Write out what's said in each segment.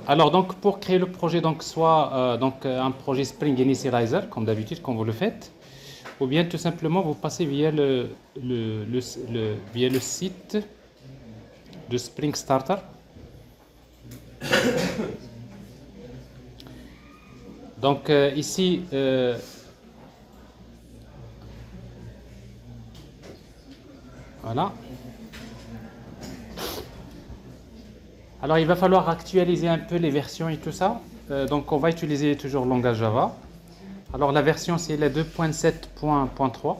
Alors donc pour créer le projet, donc soit un projet Spring Initializer, comme d'habitude quand vous le faites, ou bien tout simplement vous passez via via le site de Spring Starter. Donc ici, voilà. Alors il va falloir actualiser un peu les versions et tout ça. Donc on va utiliser toujours le langage Java. Alors la version c'est la 2.7.3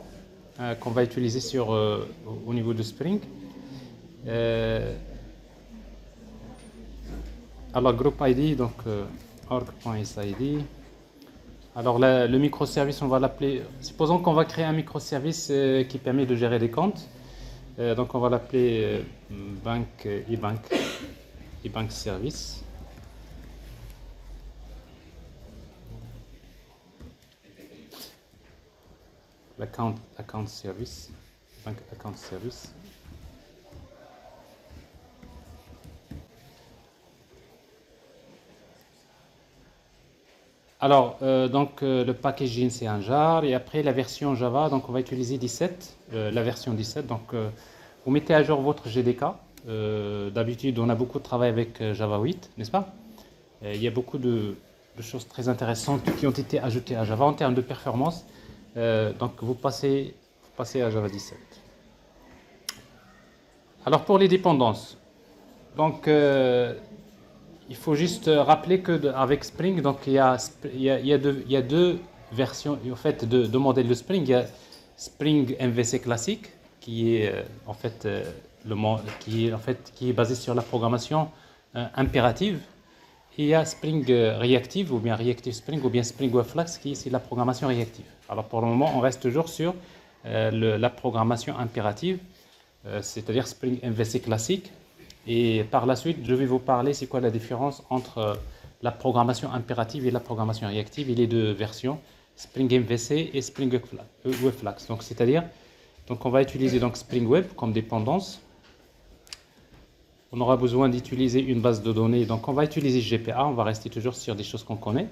qu'on va utiliser au niveau de Spring. Alors group ID, donc org.sid. Alors le microservice, on va l'appeler. Supposons qu'on va créer un microservice qui permet de gérer des comptes. Donc on va l'appeler bank eBank service. Account service, bank account service. Alors, le packaging c'est un jar et après la version Java, donc on va utiliser 17, la version 17. Donc, vous mettez à jour votre GDK. D'habitude, on a beaucoup de travail avec Java 8, n'est-ce pas? Il y a beaucoup de choses très intéressantes qui ont été ajoutées à Java en termes de performance. Donc, vous passez à Java 17. Alors, pour les dépendances, donc il faut juste rappeler qu'avec Spring, donc il y a deux versions en fait de modèles de Spring. Il y a Spring MVC classique qui est qui est basé sur la programmation impérative. Et il y a Spring Reactive ou bien Reactive Spring ou bien Spring Web Flux qui est la programmation réactive. Alors pour le moment, on reste toujours sur la programmation impérative, c'est-à-dire Spring MVC classique. Et par la suite, je vais vous parler c'est quoi la différence entre la programmation impérative et la programmation réactive et les deux versions, Spring MVC et Spring Web Flux. Donc c'est-à-dire, on va utiliser donc Spring Web comme dépendance. On aura besoin d'utiliser une base de données. Donc on va utiliser GPA, on va rester toujours sur des choses qu'on connaît.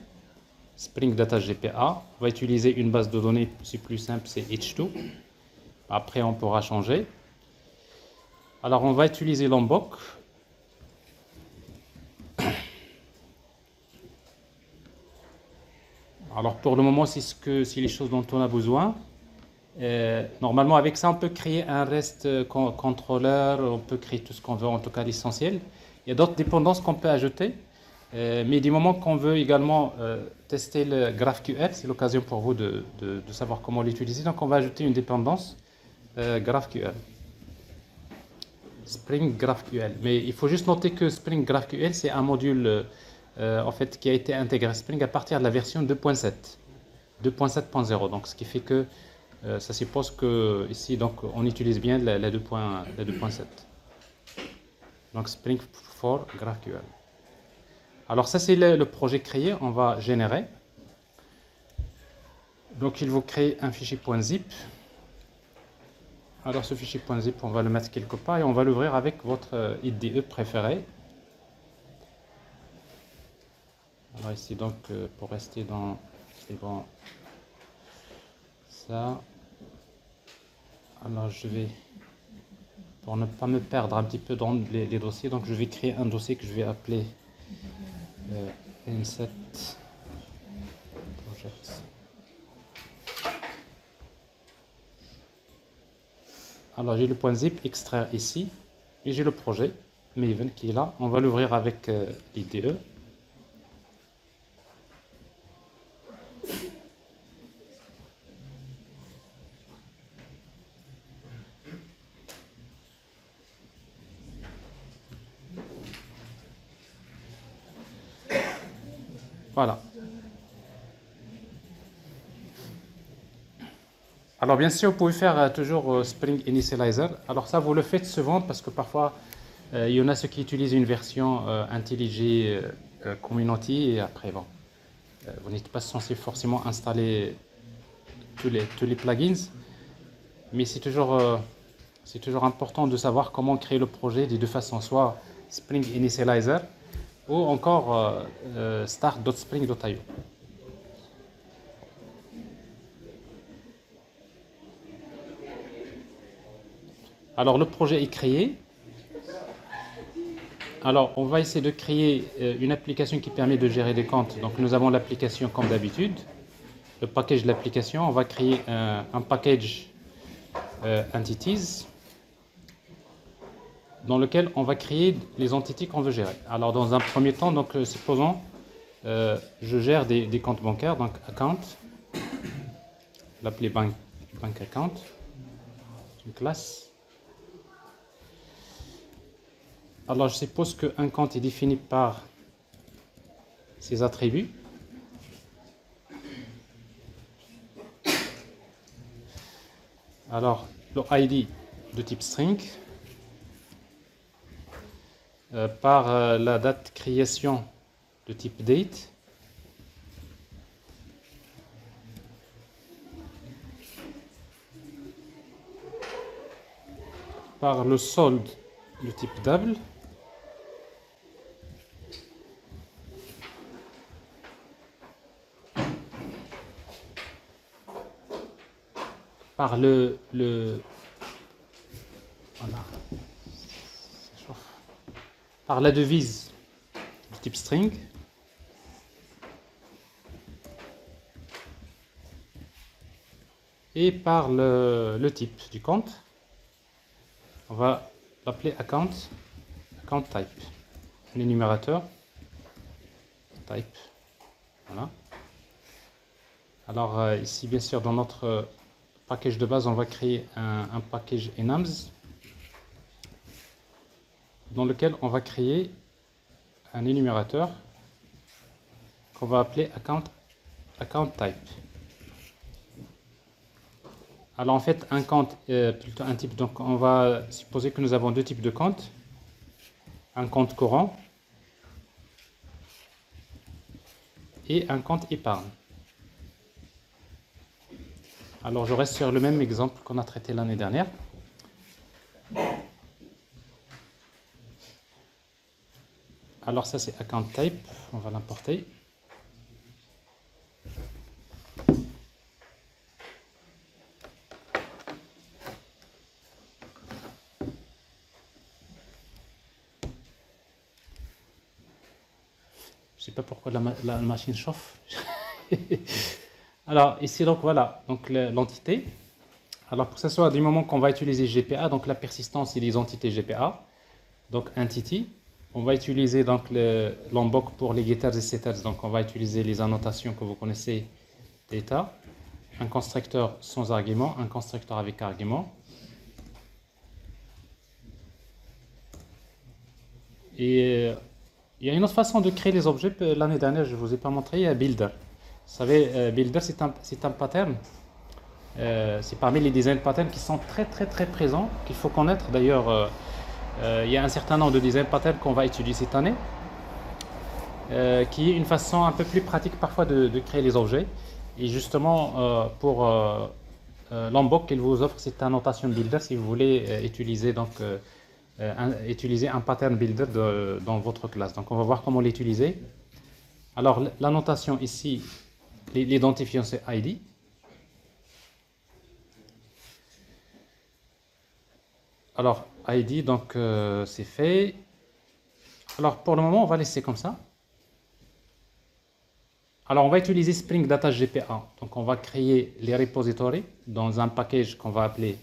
Spring Data GPA. On va utiliser une base de données, c'est plus simple, c'est H2. Après on pourra changer. Alors on va utiliser Lombok. Alors pour le moment, c'est les choses dont on a besoin. Normalement, avec ça, on peut créer un REST controller, on peut créer tout ce qu'on veut, en tout cas l'essentiel. Il y a d'autres dépendances qu'on peut ajouter, mais du moment qu'on veut également tester le GraphQL, c'est l'occasion pour vous de savoir comment l'utiliser. Donc on va ajouter une dépendance GraphQL. Spring GraphQL. Mais il faut juste noter que Spring GraphQL, c'est un module en fait, qui a été intégré à Spring à partir de la version 2.7, 2.7.0. Donc ce qui fait que ça suppose que ici donc on utilise bien la 2.7. Donc Spring for GraphQL. Alors ça c'est le projet créé, on va générer. Donc il faut créer un fichier .zip. Alors ce fichier .zip, on va le mettre quelque part et on va l'ouvrir avec votre IDE préféré. Alors ici donc pour rester dans c'est bon ça. Alors je vais, pour ne pas me perdre un petit peu dans les dossiers, donc je vais créer un dossier que je vais appeler N7 Projects. Alors j'ai le .zip extraire ici et j'ai le projet Maven qui est là. On va l'ouvrir avec l'IDE. Voilà. Alors bien sûr, vous pouvez faire toujours Spring Initializer. Alors ça, vous le faites souvent parce que parfois, il y en a ceux qui utilisent une version IntelliJ Community et après, bon, vous n'êtes pas censé forcément installer tous les plugins, mais c'est toujours important de savoir comment créer le projet des deux façons, soit Spring Initializer ou encore start.spring.io. Alors le projet est créé. Alors on va essayer de créer une application qui permet de gérer des comptes. Donc nous avons l'application comme d'habitude. Le package de l'application, on va créer un package entities dans lequel on va créer les entités qu'on veut gérer. Alors dans un premier temps, donc supposons je gère des comptes bancaires, donc account, l'appeler bank account, une classe. Alors je suppose qu'un compte est défini par ses attributs. Alors le ID de type string, par la date création de type date, par le solde de type double, par voilà, par la devise de type string, et par le type du compte. On va l'appeler account type, l'énumérateur type. Voilà. Alors ici, bien sûr, dans notre package de base, on va créer un package enums dans lequel on va créer un énumérateur qu'on va appeler account type. Alors en fait, un compte est plutôt un type. Donc on va supposer que nous avons deux types de comptes. Un compte courant et un compte épargne. Alors je reste sur le même exemple qu'on a traité l'année dernière. Alors ça c'est account type, on va l'importer. Je ne sais pas pourquoi la machine chauffe. Alors ici donc voilà, donc l'entité. Alors pour que ce soit du moment qu'on va utiliser GPA, donc la persistance et les entités GPA, donc entity, on va utiliser donc l'emboc pour les getters et setters, donc on va utiliser les annotations que vous connaissez d'état, un constructeur sans argument, un constructeur avec argument. Et il y a une autre façon de créer les objets, l'année dernière je ne vous ai pas montré, Builder. Vous savez, Builder c'est un pattern. C'est parmi les design patterns qui sont très très très présents, qu'il faut connaître. D'ailleurs, il y a un certain nombre de design patterns qu'on va étudier cette année, qui est une façon un peu plus pratique parfois de créer les objets. Et justement, pour l'emboc qu'il vous offre, c'est un notation builder si vous voulez utiliser utiliser un pattern builder dans votre classe. Donc on va voir comment l'utiliser. Alors la notation ici, l'identifiant c'est ID. Alors ID, donc c'est fait. Alors pour le moment on va laisser comme ça. Alors on va utiliser Spring Data GPA. Donc on va créer les repositories dans un package qu'on va appeler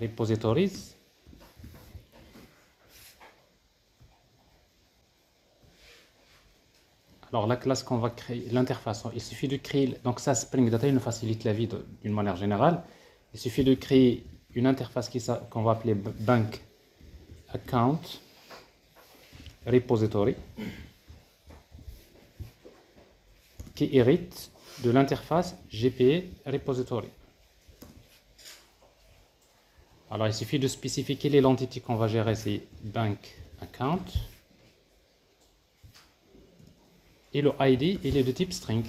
repositories. Alors la classe qu'on va créer, l'interface, il suffit de créer, donc ça Spring Data il nous facilite la vie d'une manière générale. Il suffit de créer une interface qu'on va appeler bank account repository qui hérite de l'interface GPA repository. Alors il suffit de spécifier l'entité qu'on va gérer, c'est bank account. Et le ID, il est de type string.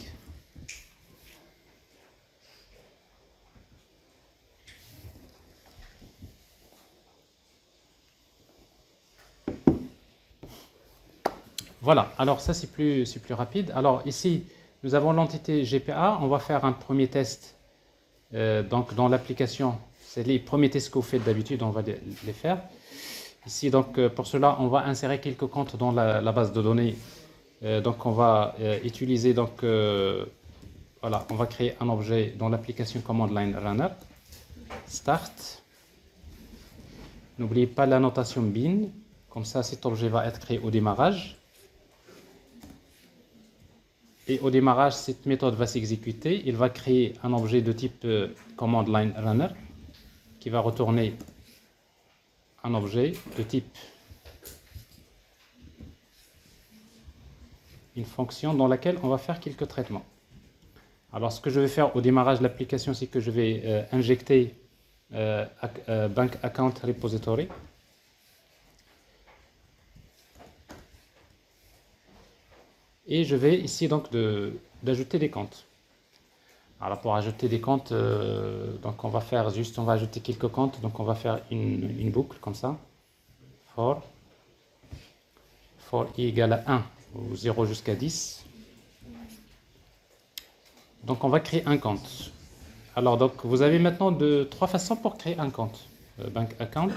Voilà, alors ça c'est plus rapide. Alors ici, nous avons l'entité GPA. On va faire un premier test donc dans l'application. C'est les premiers tests que vous faites d'habitude, on va les faire. Ici, donc pour cela, on va insérer quelques comptes dans la base de données. Donc on va utiliser, donc, voilà, on va créer un objet dans l'application command line runner. Start. N'oubliez pas la notation bin. Comme ça, cet objet va être créé au démarrage. Et au démarrage, cette méthode va s'exécuter. Il va créer un objet de type command line runner qui va retourner un objet de type une fonction dans laquelle on va faire quelques traitements. Alors, ce que je vais faire au démarrage de l'application, c'est que je vais injecter bank account repository. Et je vais ici donc d'ajouter des comptes. Alors pour ajouter des comptes, donc on va faire juste, on va ajouter quelques comptes. Donc on va faire une boucle comme ça. For i égale à 1 ou 0 jusqu'à 10. Donc on va créer un compte. Alors donc vous avez maintenant trois façons pour créer un compte. Bank account.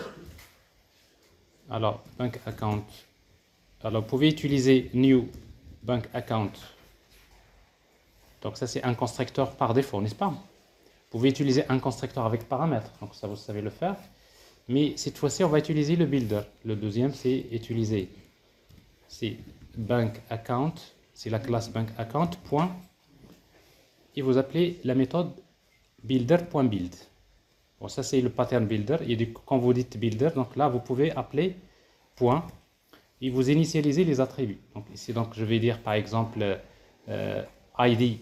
Alors bank account. Alors vous pouvez utiliser new bank account. Donc ça c'est un constructeur par défaut, n'est-ce pas? Vous pouvez utiliser un constructeur avec paramètres, donc ça vous savez le faire. Mais cette fois-ci on va utiliser le builder. Le deuxième c'est utiliser, c'est bank account, c'est la classe bank account point, et vous appelez la méthode builder.build. Bon, ça c'est le pattern builder, et du coup, quand vous dites builder, donc là vous pouvez appeler point, et vous initialisez les attributs. Donc ici donc je vais dire par exemple ID,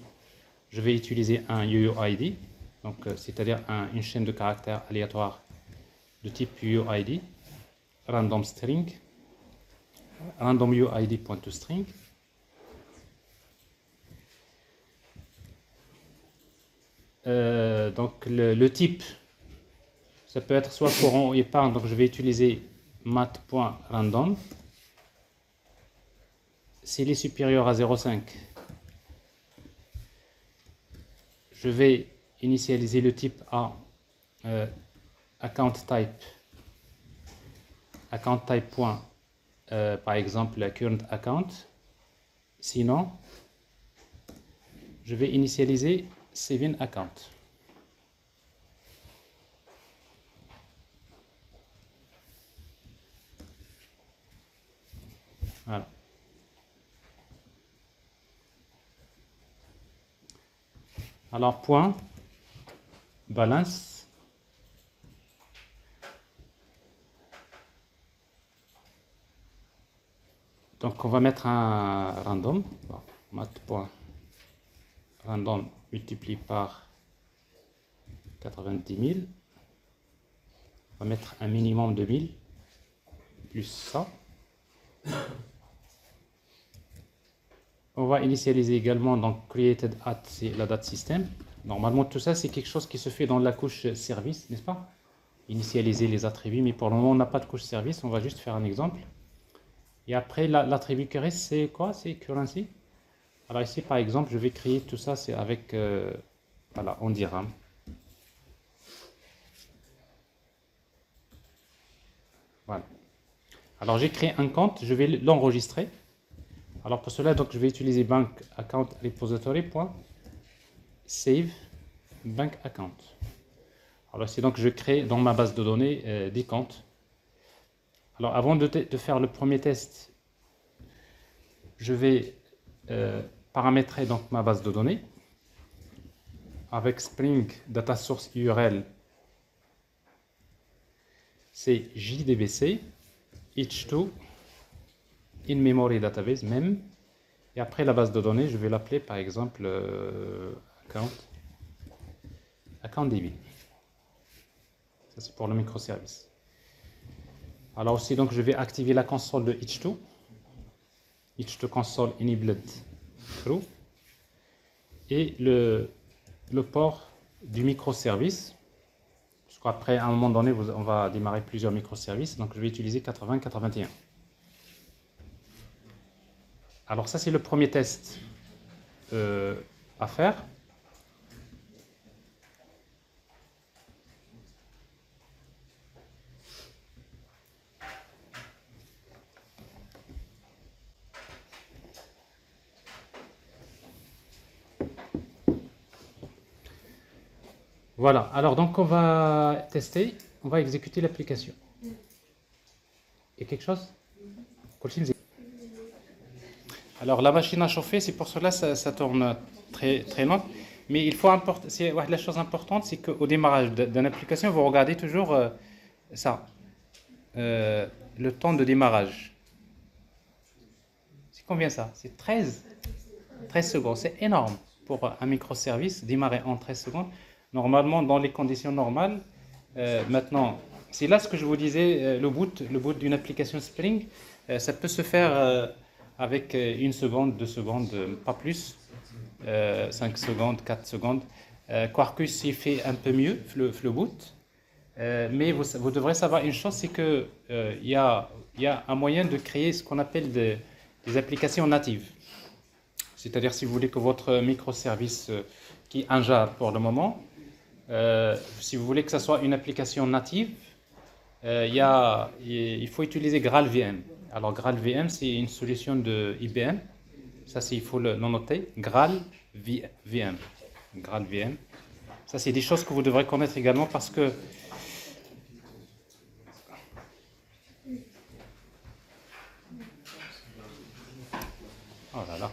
je vais utiliser un UUID, donc c'est-à-dire une chaîne de caractères aléatoires de type UUID, random string, random UUID.toString. Donc le type, ça peut être soit courant ou épargne, donc je vais utiliser mat.random. S'il est supérieur à 0,5, je vais initialiser le type à account type point, par exemple current account. Sinon, je vais initialiser saving account. Voilà. Alors point balance. Donc on va mettre un random. Bon, mat.random multiplié par 90 000. On va mettre un minimum de 1000 plus ça. On va initialiser également donc created at, c'est la date système. Normalement tout ça c'est quelque chose qui se fait dans la couche service, n'est-ce pas? Initialiser les attributs, mais pour le moment on n'a pas de couche service, on va juste faire un exemple. Et après l'attribut qui reste c'est quoi? C'est currency. Alors ici par exemple je vais créer tout ça, c'est avec voilà, on dira. Voilà. Alors j'ai créé un compte, je vais l'enregistrer. Alors pour cela, donc, je vais utiliser bank account repository .save bank account. Alors c'est donc je crée dans ma base de données des comptes. Alors avant de faire le premier test, je vais paramétrer donc ma base de données avec Spring Data Source URL. C'est JDBC H2 in memory database même, et après la base de données je vais l'appeler par exemple account DB. Ça c'est pour le microservice. Alors aussi donc je vais activer la console de H2 console enabled true, et le port du microservice, parce qu'après à un moment donné on va démarrer plusieurs microservices, donc je vais utiliser 8081. Alors ça, c'est le premier test à faire. Voilà, alors donc on va tester, on va exécuter l'application. Il y a quelque chose? Alors la machine à chauffer, c'est pour cela que ça tourne très, très lent. Mais il faut la chose importante, c'est qu'au démarrage d'une application, vous regardez toujours ça, le temps de démarrage. C'est combien ça? C'est 13 secondes, c'est énorme pour un microservice, démarrer en 13 secondes. Normalement, dans les conditions normales, maintenant, c'est là ce que je vous disais, le boot d'une application Spring, ça peut se faire avec 1 seconde, 2 secondes, pas plus, 5 secondes, 4 secondes. Quarkus, il fait un peu mieux, le boot. Mais vous devrez savoir une chose, c'est qu'il y a un moyen de créer ce qu'on appelle des applications natives. C'est-à-dire, si vous voulez que votre microservice, qui est un jar pour le moment, si vous voulez que ce soit une application native, il faut utiliser GraalVM. Alors GraalVM, c'est une solution de IBM. Ça, il faut le noter. GraalVM. GraalVM. Ça, c'est des choses que vous devrez connaître également parce que oh là là.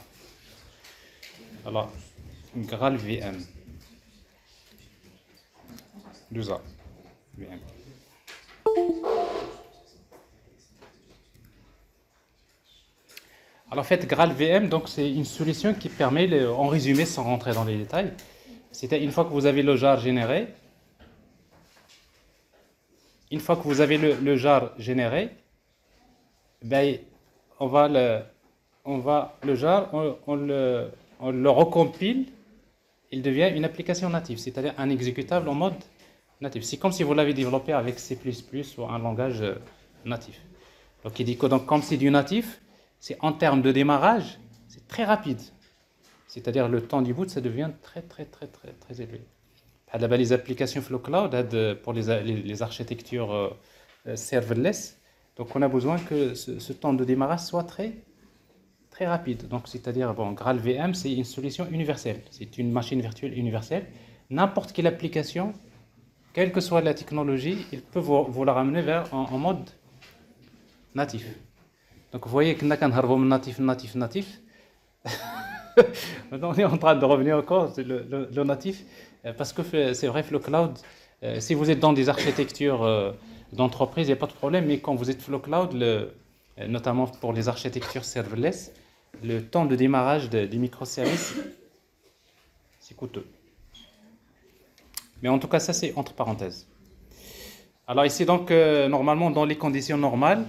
Alors, GraalVM. Douza. VM. Alors en fait, GraalVM, donc c'est une solution qui permet, en résumé, sans rentrer dans les détails, c'est une fois que vous avez le jar généré, ben, le jar, on le recompile, il devient une application native, c'est-à-dire un exécutable en mode natif. C'est comme si vous l'avez développé avec C++ ou un langage natif. Donc il dit que comme c'est du natif, c'est en termes de démarrage, c'est très rapide. C'est-à-dire le temps du boot, ça devient très élevé. Les applications Flow Cloud pour les architectures serverless. Donc on a besoin que ce temps de démarrage soit très rapide. Donc c'est-à-dire GraalVM, c'est une solution universelle. C'est une machine virtuelle universelle. N'importe quelle application, quelle que soit la technologie, il peut vous la ramener en mode natif. Donc vous voyez que nous avons natif. Maintenant on est en train de revenir encore sur le natif, parce que c'est vrai, Flow Cloud, si vous êtes dans des architectures d'entreprise, il n'y a pas de problème, mais quand vous êtes Flow Cloud, notamment pour les architectures serverless, le temps de démarrage des microservices, c'est coûteux. Mais en tout cas, ça c'est entre parenthèses. Alors ici donc, normalement dans les conditions normales,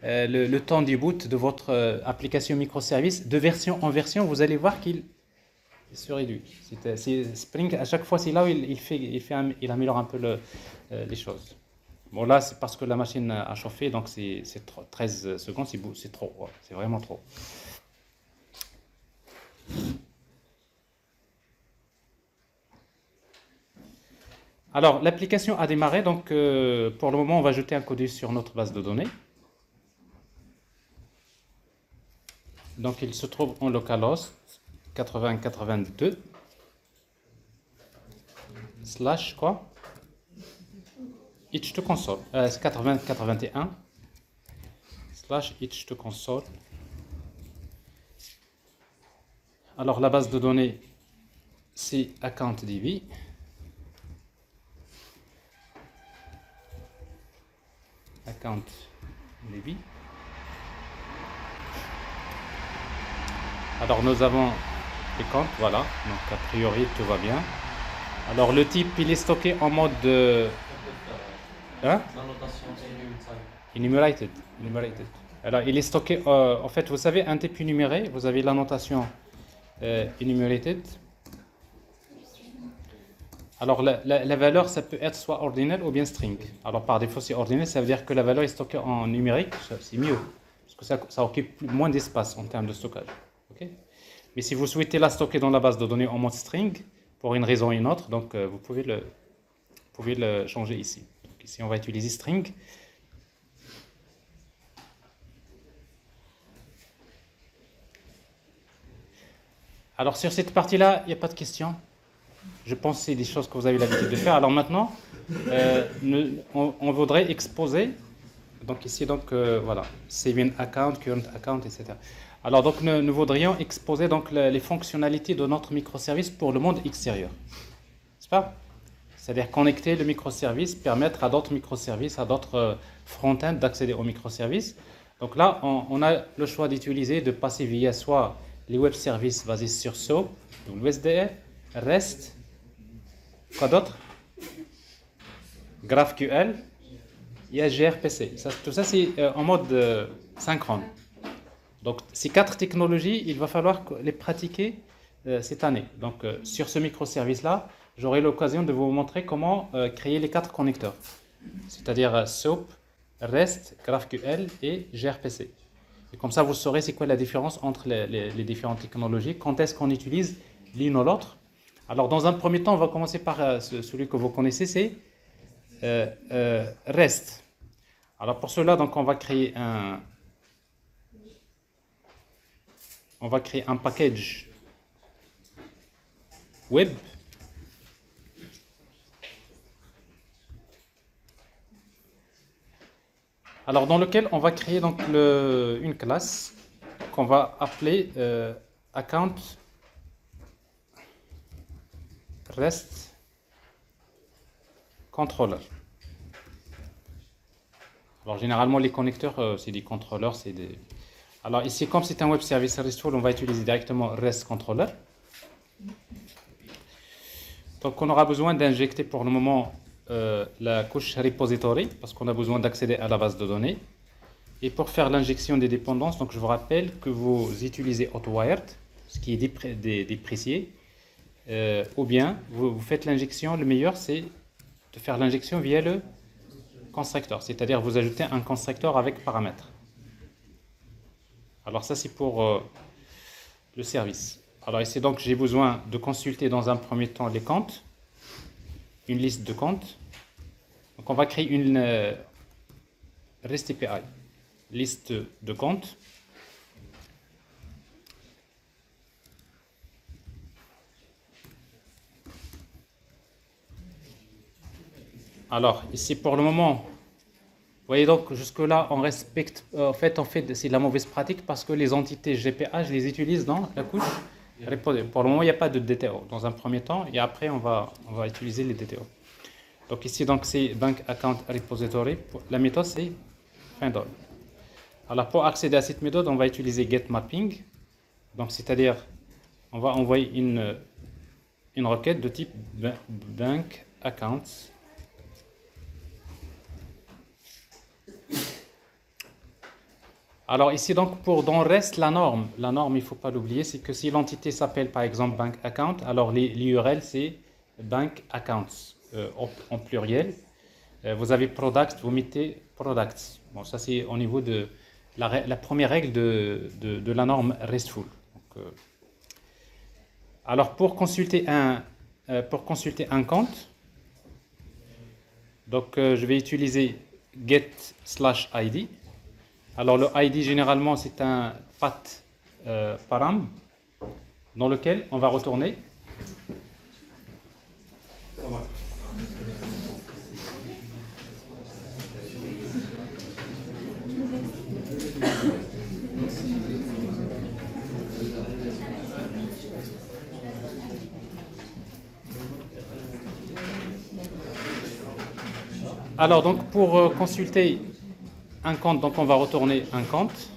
le temps du boot de votre application microservice, de version en version, vous allez voir qu'il se réduit. Spring, à chaque fois, c'est là où il améliore un peu les choses. Bon, là, c'est parce que la machine a chauffé, donc c'est 13 secondes, c'est trop, ouais, c'est vraiment trop. Alors, l'application a démarré, donc pour le moment, on va jeter un code sur notre base de données. Donc, il se trouve en localhost 8082 slash quoi? Itch to console. C'est 8081 slash itch to console. Alors, la base de données, c'est AccountDB. AccountDB. Alors nous avons les comptes, voilà, donc a priori tout va bien. Alors le type il est stocké en mode hein? Enumerated. Alors il est stocké, en fait vous savez un type énuméré, vous avez la notation enumerated. Alors la valeur ça peut être soit ordinal ou bien string. Alors par défaut c'est ordinal, ça veut dire que la valeur est stockée en numérique, c'est mieux, parce que ça occupe moins d'espace en termes de stockage. Ok. Mais si vous souhaitez la stocker dans la base de données en mode string, pour une raison ou une autre, donc vous pouvez le changer ici. Donc ici, on va utiliser string. Alors sur cette partie-là, il n'y a pas de question. Je pense que c'est des choses que vous avez l'habitude de faire. Alors maintenant, on voudrait exposer. Donc ici, voilà, saving account, current account, etc. Alors donc nous voudrions exposer donc les fonctionnalités de notre microservice pour le monde extérieur. C'est pas? C'est-à-dire connecter le microservice, permettre à d'autres microservices, à d'autres front-end d'accéder au microservice. Donc là, on a le choix d'utiliser, de passer via soit les web services basés sur SOAP, donc WSDL, REST, quoi d'autre? GraphQL, et gRPC. Tout ça, c'est en mode synchrone. Donc, ces 4 technologies, il va falloir les pratiquer cette année. Donc, sur ce microservice-là, j'aurai l'occasion de vous montrer comment créer les 4 connecteurs. C'est-à-dire SOAP, REST, GraphQL et gRPC. Et comme ça, vous saurez c'est quoi la différence entre les différentes technologies, quand est-ce qu'on utilise l'une ou l'autre. Alors, dans un premier temps, on va commencer par celui que vous connaissez, c'est REST. Alors, pour cela, donc, on va créer un package web. Alors, dans lequel on va créer donc une classe qu'on va appeler account REST controller. Alors, généralement, les connecteurs, c'est des contrôleurs, c'est des... Alors, ici, comme c'est un web service RESTful, on va utiliser directement REST controller. Donc, on aura besoin d'injecter pour le moment la couche repository, parce qu'on a besoin d'accéder à la base de données. Et pour faire l'injection des dépendances, donc je vous rappelle que vous utilisez AutoWired, ce qui est déprécié, ou bien vous faites l'injection. Le meilleur, c'est de faire l'injection via le constructeur, c'est-à-dire vous ajoutez un constructeur avec paramètres. Alors ça, c'est pour le service. Alors ici, donc, j'ai besoin de consulter dans un premier temps les comptes, une liste de comptes. Donc on va créer une REST API, liste de comptes. Alors ici, pour le moment, vous voyez donc jusque-là, on respecte, en fait, c'est de la mauvaise pratique parce que les entités GPA, je les utilise dans la couche repository. Pour le moment, il n'y a pas de DTO dans un premier temps, et après, on va utiliser les DTO. Donc ici, donc, c'est Bank Account Repository. La méthode, c'est findall. Alors, pour accéder à cette méthode, on va utiliser getMapping. Donc, c'est-à-dire, on va envoyer une requête de type Bank Accounts. Alors ici, donc, dans REST, la norme, il ne faut pas l'oublier, c'est que si l'entité s'appelle par exemple Bank Account, alors l'URL c'est Bank Accounts en pluriel. Vous avez Products, vous mettez Products. Bon, ça c'est au niveau de la première règle de la norme RESTful. Donc, alors pour consulter un compte, donc je vais utiliser get/id. Alors le ID généralement c'est un path param dans lequel on va retourner alors donc pour consulter un compte, donc on va retourner un compte.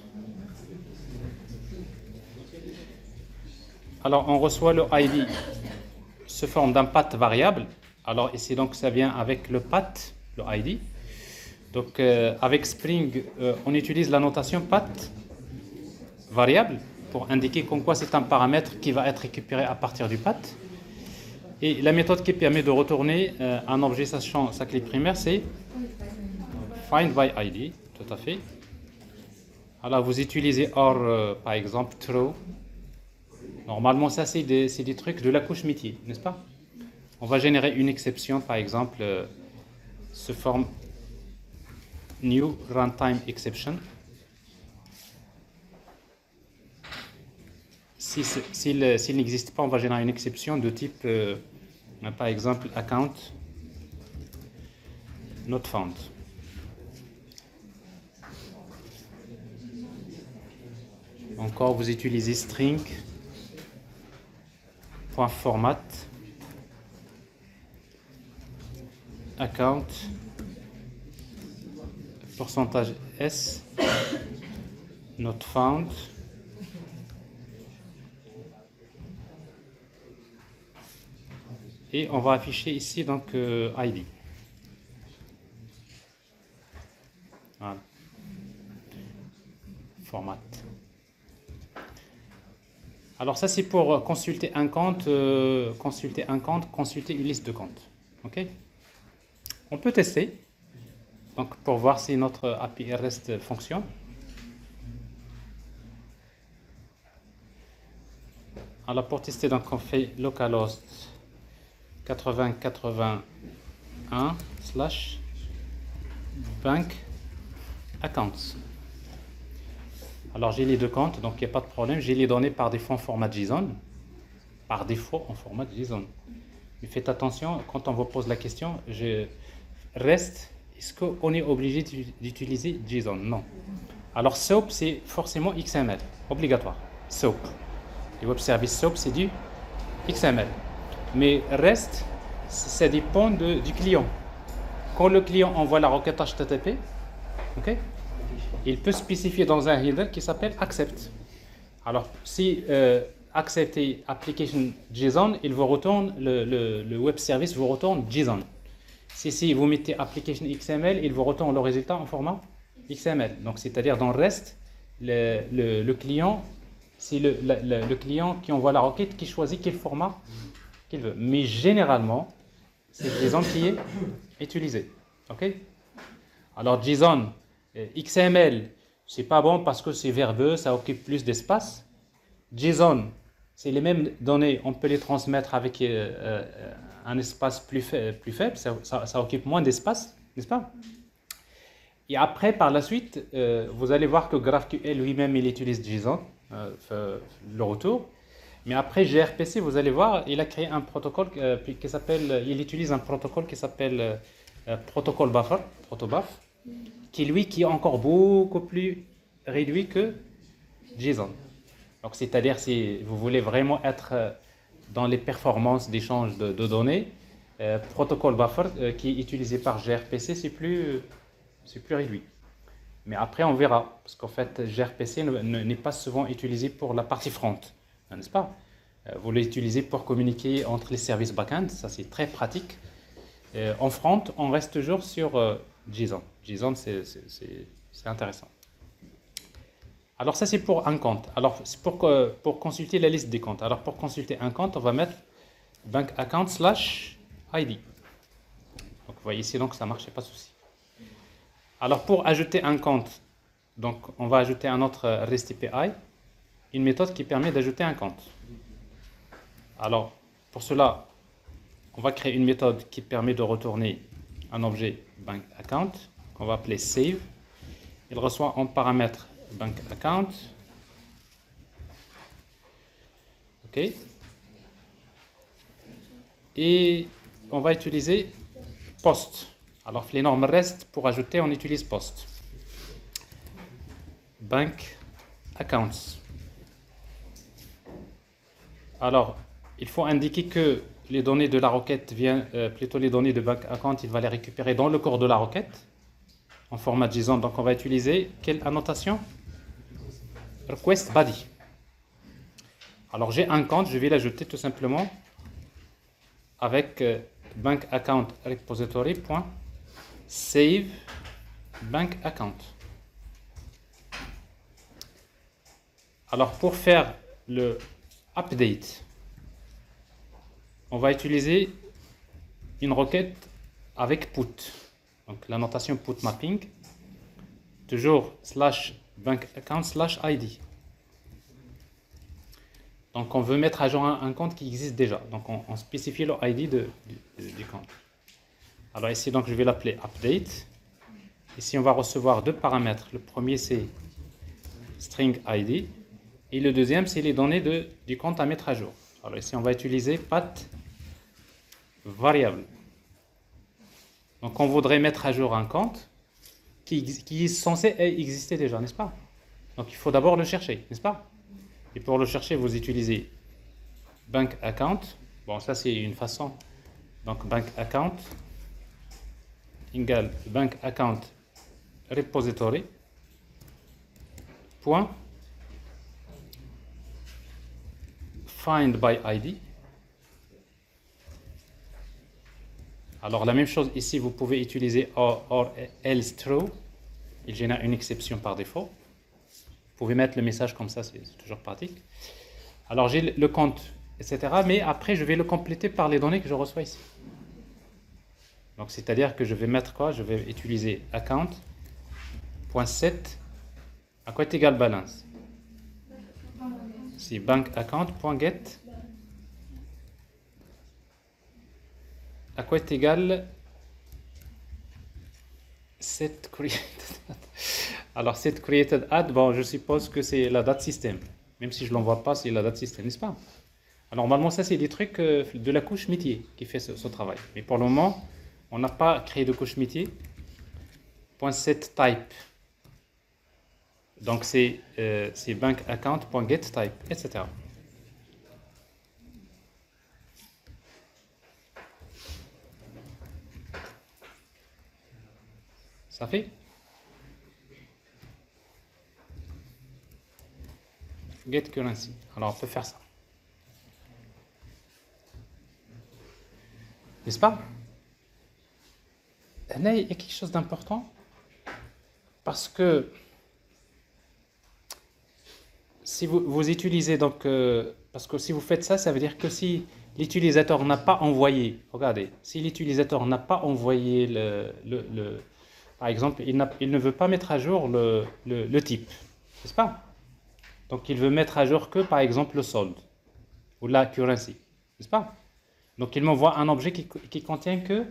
Alors on reçoit le ID sous forme d'un path variable. Alors ici donc ça vient avec le path, le ID. Donc avec Spring, on utilise la notation path variable pour indiquer comme quoi c'est un paramètre qui va être récupéré à partir du path. Et la méthode qui permet de retourner un objet sachant sa clé primaire, c'est findById. Tout à fait. Alors vous utilisez or par exemple true Normalement, ça, c'est des trucs de la couche métier, n'est-ce pas? On va générer une exception, par exemple, se forme new runtime exception. S'il n'existe pas, on va générer une exception de type, par exemple, account not found. Encore, vous utilisez string .format account pourcentage %s not found et on va afficher ici donc ID. Voilà. Format. Alors ça c'est pour consulter un compte, consulter une liste de comptes. Ok. On peut tester donc pour voir si notre API REST fonctionne. Alors pour tester donc on fait localhost 8081 / bank accounts. Alors j'ai les deux comptes, donc il n'y a pas de problème. J'ai les données par défaut en format JSON. Par défaut en format JSON. Mais faites attention, quand on vous pose la question, REST, est-ce qu'on est obligé d'utiliser JSON? Non. Alors SOAP, c'est forcément XML, obligatoire. SOAP. Les web services SOAP, c'est du XML. Mais REST, ça dépend du client. Quand le client envoie la requête HTTP, ok, il peut spécifier dans un header qui s'appelle accept. Alors, si accept et application JSON, il vous retourne, le web service vous retourne JSON. Si vous mettez application XML, il vous retourne le résultat en format XML. Donc, c'est-à-dire dans REST, le client, c'est le client qui envoie la requête qui choisit quel format qu'il veut. Mais généralement, c'est JSON qui est utilisé. Ok? Alors JSON, XML, c'est pas bon parce que c'est verbeux, ça occupe plus d'espace. JSON, c'est les mêmes données, on peut les transmettre avec un espace plus faible, ça occupe moins d'espace, n'est-ce pas? Et après, par la suite, vous allez voir que GraphQL lui-même, il utilise JSON, le retour. Mais après gRPC, vous allez voir, il a créé un protocole qui s'appelle, il utilise un protocole qui s'appelle protocole buffer, protobuf, qui est encore beaucoup plus réduit que JSON. Donc c'est-à-dire si vous voulez vraiment être dans les performances d'échange de données, protocole buffer qui est utilisé par gRPC, c'est plus réduit. Mais après on verra, parce qu'en fait gRPC n'est pas souvent utilisé pour la partie front. N'est-ce pas? Vous l'utilisez pour communiquer entre les services back-end, ça c'est très pratique. En front, on reste toujours sur JSON. JSON, c'est intéressant. Alors ça c'est pour un compte. Alors c'est pour consulter la liste des comptes. Alors pour consulter un compte, on va mettre bank account / ID. Donc vous voyez ici, donc ça marche, pas de souci. Alors pour ajouter un compte, donc on va ajouter un autre REST API, une méthode qui permet d'ajouter un compte. Alors, pour cela, on va créer une méthode qui permet de retourner un objet bank account qu'on va appeler save. Il reçoit en paramètre bank account. OK. Et on va utiliser post. Alors, les normes REST, pour ajouter, on utilise post. Bank accounts. Alors, il faut indiquer que les données de la requête plutôt les données de bank account, il va les récupérer dans le corps de la requête en format JSON. Donc, on va utiliser quelle annotation? Request body. Alors, j'ai un compte, je vais l'ajouter tout simplement avec bank account repository.save bank account. Alors, pour faire le update, on va utiliser une requête avec put. Donc la notation put mapping, toujours /bank account /id. Donc on veut mettre à jour un compte qui existe déjà. Donc on spécifie le ID du compte. Alors ici, donc, je vais l'appeler update. Ici, on va recevoir deux paramètres. Le premier, c'est string ID. Et le deuxième, c'est les données du compte à mettre à jour. Alors ici, on va utiliser path variable. Donc on voudrait mettre à jour un compte qui est censé exister déjà, n'est-ce pas? Donc il faut d'abord le chercher, n'est-ce pas? Et pour le chercher, vous utilisez bank account. Bon, ça c'est une façon. Donc bank account égale bank account repository point find by ID. Alors la même chose ici, vous pouvez utiliser or else true. Il génère une exception par défaut. Vous pouvez mettre le message comme ça, c'est toujours pratique. Alors j'ai le compte, etc. Mais après, je vais le compléter par les données que je reçois ici. Donc c'est-à-dire que je vais mettre quoi? Je vais utiliser account.set à quoi est égal balance. C'est bank account.get à quoi est égal set created. Alors set created add, bon, je suppose que c'est la date système. Même si je ne l'envoie pas, c'est la date système, n'est-ce pas? Alors normalement, ça c'est des trucs de la couche métier qui fait ce travail. Mais pour le moment, on n'a pas créé de couche métier. .set type. Donc c'est bank account.get type, etc. Ça fait? Get currency. Alors on peut faire ça. N'est-ce pas? Là, il y a quelque chose d'important. Parce que si vous utilisez donc, parce que si vous faites ça, ça veut dire que si l'utilisateur n'a pas envoyé, regardez, si l'utilisateur n'a pas envoyé par exemple, il ne veut pas mettre à jour le type, n'est-ce pas? Donc il veut mettre à jour que par exemple le solde ou la currency, n'est-ce pas? Donc il m'envoie un objet qui contient que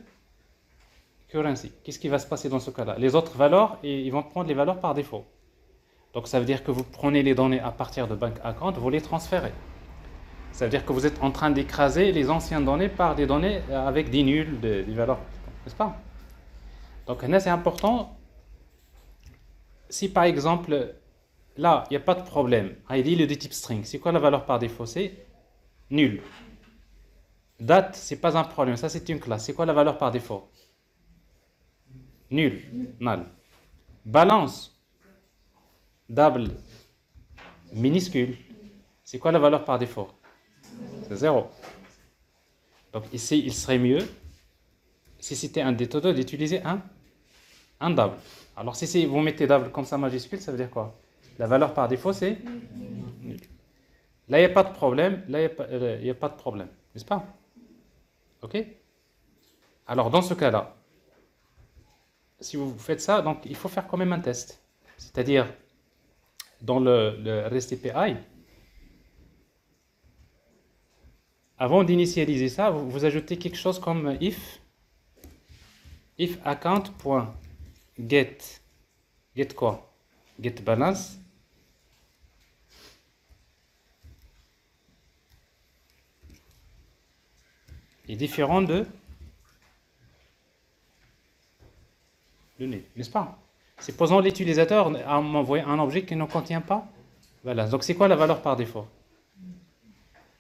currency. Qu'est-ce qui va se passer dans ce cas-là? Les autres valeurs, ils vont prendre les valeurs par défaut. Donc ça veut dire que vous prenez les données à partir de bank account, vous les transférez. Ça veut dire que vous êtes en train d'écraser les anciennes données par des données avec des nuls, des valeurs, n'est-ce pas? Donc là c'est important. Si par exemple, là il n'y a pas de problème, ID le de type string, c'est quoi la valeur par défaut? C'est nul. Date, c'est pas un problème, ça c'est une classe. C'est quoi la valeur par défaut? Nul, null. Balance, double, minuscule. C'est quoi la valeur par défaut? C'est 0. Donc ici, il serait mieux, si c'était un détodo, d'utiliser un double. Alors si vous mettez double comme ça majuscule, ça veut dire quoi? La valeur par défaut, c'est nul. Là, il n'y a pas de problème. Là, il n'y a pas de problème. N'est-ce pas? OK? Alors, dans ce cas-là, si vous faites ça, donc il faut faire quand même un test. C'est-à-dire, dans le REST API, avant d'initialiser ça, vous ajoutez quelque chose comme if account.get quoi? Get balance est différent de nul, n'est-ce pas? Supposons l'utilisateur a envoyé un objet qui ne contient pas. Voilà. Donc c'est quoi la valeur par défaut?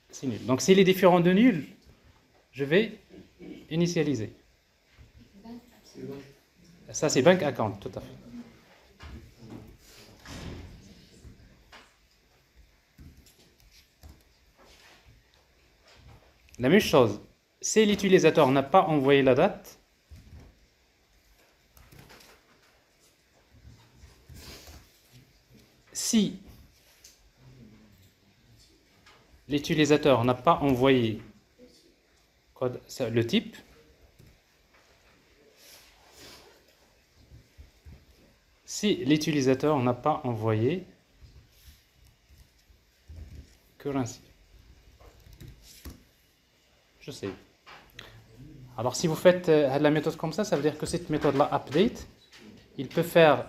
C'est nul. Donc s'il est différent de nul, je vais initialiser. Ça c'est bank account, tout à fait. La même chose, si l'utilisateur n'a pas envoyé la date, si l'utilisateur n'a pas envoyé le type, si l'utilisateur n'a pas envoyé currency, je sais. Alors si vous faites la méthode comme ça veut dire que cette méthode-là, update, il peut faire,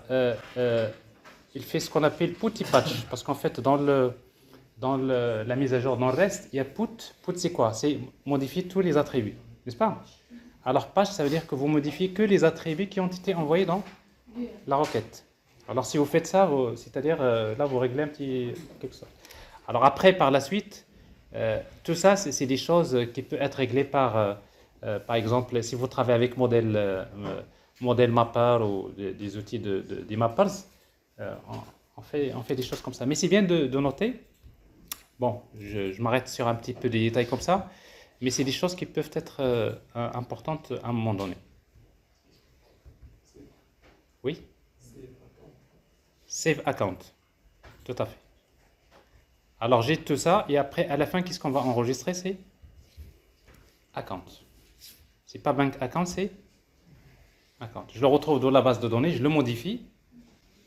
il fait ce qu'on appelle put et patch, parce qu'en fait la mise à jour dans le reste, il y a put. Put c'est quoi? C'est modifier tous les attributs, n'est-ce pas? Alors patch, ça veut dire que vous modifiez que les attributs qui ont été envoyés dans la requête. Alors si vous faites ça, c'est-à-dire là vous réglez un petit quelque chose. Alors après, par la suite, tout ça c'est des choses qui peuvent être réglées par exemple, si vous travaillez avec modèle mapper ou des outils des mappers, on fait des choses comme ça. Mais c'est bien de noter. Bon, je m'arrête sur un petit peu de détails comme ça, mais c'est des choses qui peuvent être importantes à un moment donné. Oui? Save account. Tout à fait. Alors j'ai tout ça, et après, à la fin, qu'est-ce qu'on va enregistrer? C'est account. C'est pas bank account, c'est account. Je le retrouve dans la base de données, je le modifie.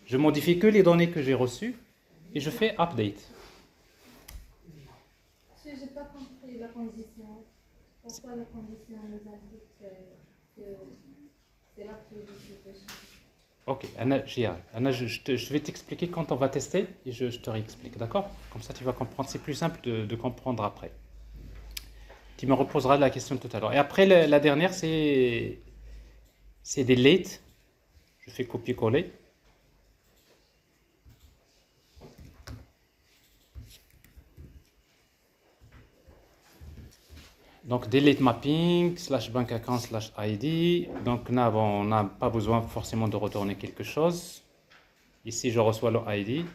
Je modifie que les données que j'ai reçues, et je fais update. Je n'ai pas compris la condition. Pourquoi la condition nous indique que c'est la priorité? Ok, Anna, j'y arrive. Anna, je vais t'expliquer quand on va tester et je te réexplique, d'accord? Comme ça, tu vas comprendre. C'est plus simple de comprendre après. Tu me reposeras la question tout à l'heure. Et après, la dernière, c'est delete. Je fais copier-coller. Donc, delete mapping, /bank account /id. Donc, là, bon, on n'a pas besoin forcément de retourner quelque chose. Ici, je reçois le ID.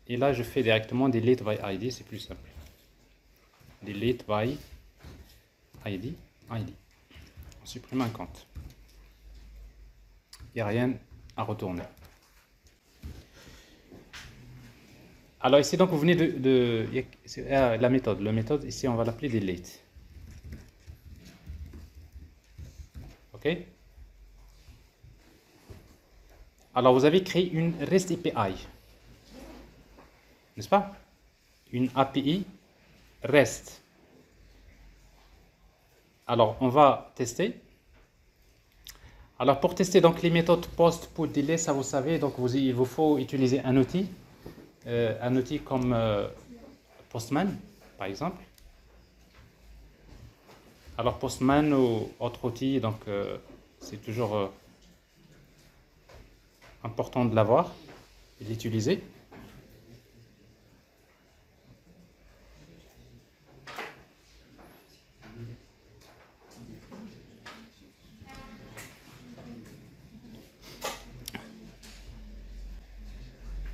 Et là, je fais directement delete by ID. C'est plus simple. Delete by ID. On supprime un compte. Il n'y a rien à retourner. Alors, ici, donc, vous venez la méthode. La méthode, ici, on va l'appeler delete. OK? Alors, vous avez créé une REST API. N'est-ce pas? Une API REST. Alors, on va tester. Alors, pour tester donc les méthodes post, put, delay, ça vous savez, donc il vous faut utiliser un outil comme Postman, par exemple. Alors, Postman ou autre outil, donc c'est toujours important de l'avoir et de l'utiliser.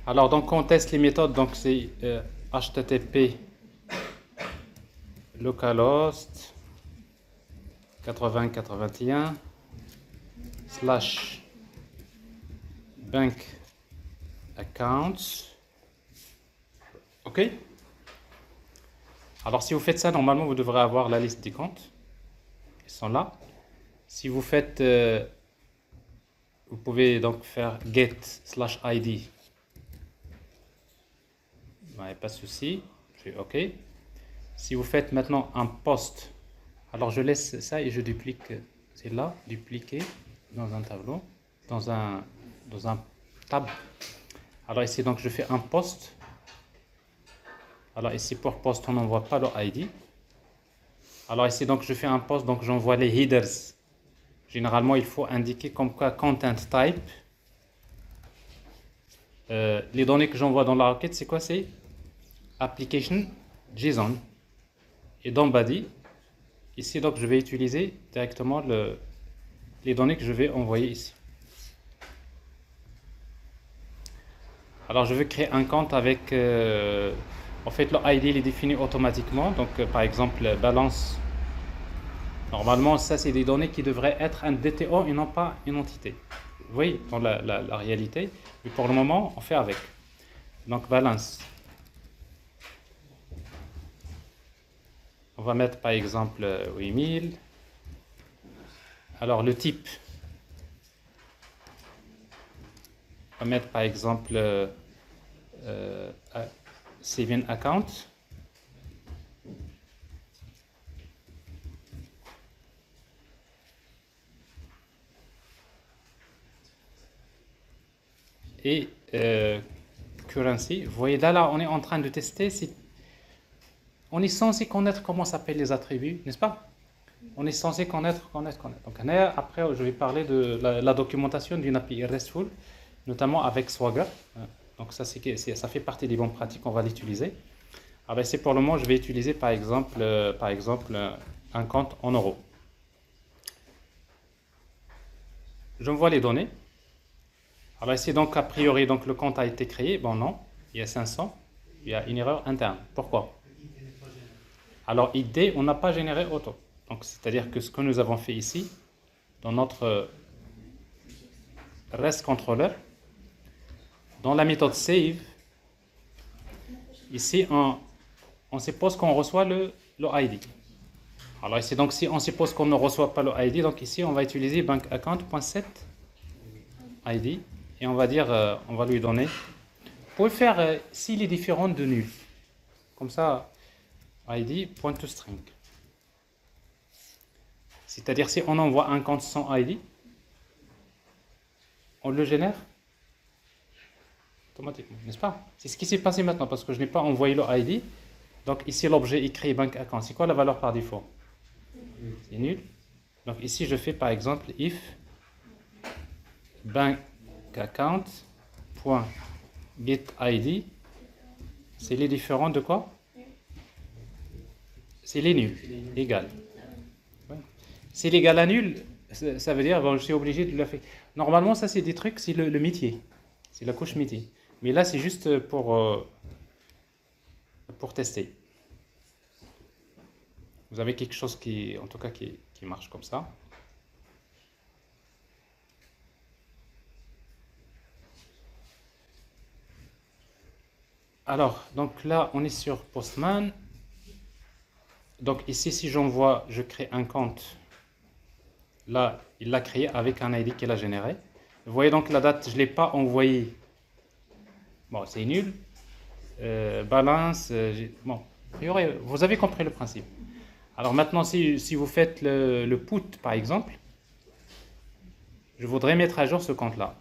Alors, donc, on teste les méthodes, donc c'est HTTP localhost 8081 / bank accounts. OK? Alors, si vous faites ça, normalement, vous devrez avoir la liste des comptes. Ils sont là. Si vous faites, vous pouvez donc faire get /id. Il n'y a pas de souci. Je fais OK. Si vous faites maintenant un post, alors je laisse ça et je duplique. C'est là, dupliquer dans un tableau, dans un tab. Alors ici, donc je fais un post. Alors ici, pour post, on n'envoie pas le ID. Alors ici, donc je fais un post, donc j'envoie les headers. Généralement, il faut indiquer comme quoi content type. Les données que j'envoie dans la requête, c'est quoi? C'est application JSON. Et dans body, ici, donc je vais utiliser directement les données que je vais envoyer ici. Alors je vais créer un compte avec, en fait le ID il est défini automatiquement, donc par exemple balance. Normalement ça c'est des données qui devraient être un DTO et non pas une entité. Vous voyez dans la réalité, mais pour le moment on fait avec. Donc balance. On va mettre par exemple 8000. Alors le type. On va mettre par exemple saving account. currency. Vous voyez là, on est en train de tester. On est censé connaître comment s'appellent les attributs, n'est-ce pas? On est censé connaître. Donc après, je vais parler de la documentation d'une API RESTful, notamment avec Swagger. Donc ça fait partie des bonnes pratiques, on va l'utiliser. Ah ben c'est pour le moment, je vais utiliser par exemple un compte en euros. J'envoie les données. Alors ici donc a priori donc le compte a été créé. Bon non, il y a 500, il y a une erreur interne. Pourquoi? Alors ID, on n'a pas généré auto. Donc c'est-à-dire que ce que nous avons fait ici, dans notre REST controller, dans la méthode save, ici on suppose qu'on reçoit le ID. Alors ici donc si on suppose qu'on ne reçoit pas le ID, donc ici on va utiliser bankaccount.set ID et on va dire, on va lui donner. Vous pouvez faire s'il est différent de nul. Comme ça, ID .toString. C'est-à-dire si on envoie un compte sans ID, on le génère automatiquement, n'est-ce pas? C'est ce qui s'est passé maintenant parce que je n'ai pas envoyé le ID. Donc ici l'objet est créé bank account. C'est quoi la valeur par défaut? C'est nul. Donc ici je fais par exemple if bank account.getID, c'est les différents de quoi? C'est les nuls, égal. Ouais. C'est l'égal à nul, ça veut dire bon, je suis obligé de le faire. Normalement ça c'est des trucs, c'est le métier, c'est la couche métier. Mais là c'est juste pour tester. Vous avez quelque chose qui, en tout cas, qui marche comme ça. Alors, donc là, on est sur Postman. Donc ici, si j'envoie, je crée un compte. Là, il l'a créé avec un ID qu'il a généré. Vous voyez donc la date, je ne l'ai pas envoyé. Bon, c'est nul. Balance. Bon, a priori, vous avez compris le principe. Alors maintenant, si vous faites le put, par exemple, je voudrais mettre à jour ce compte-là.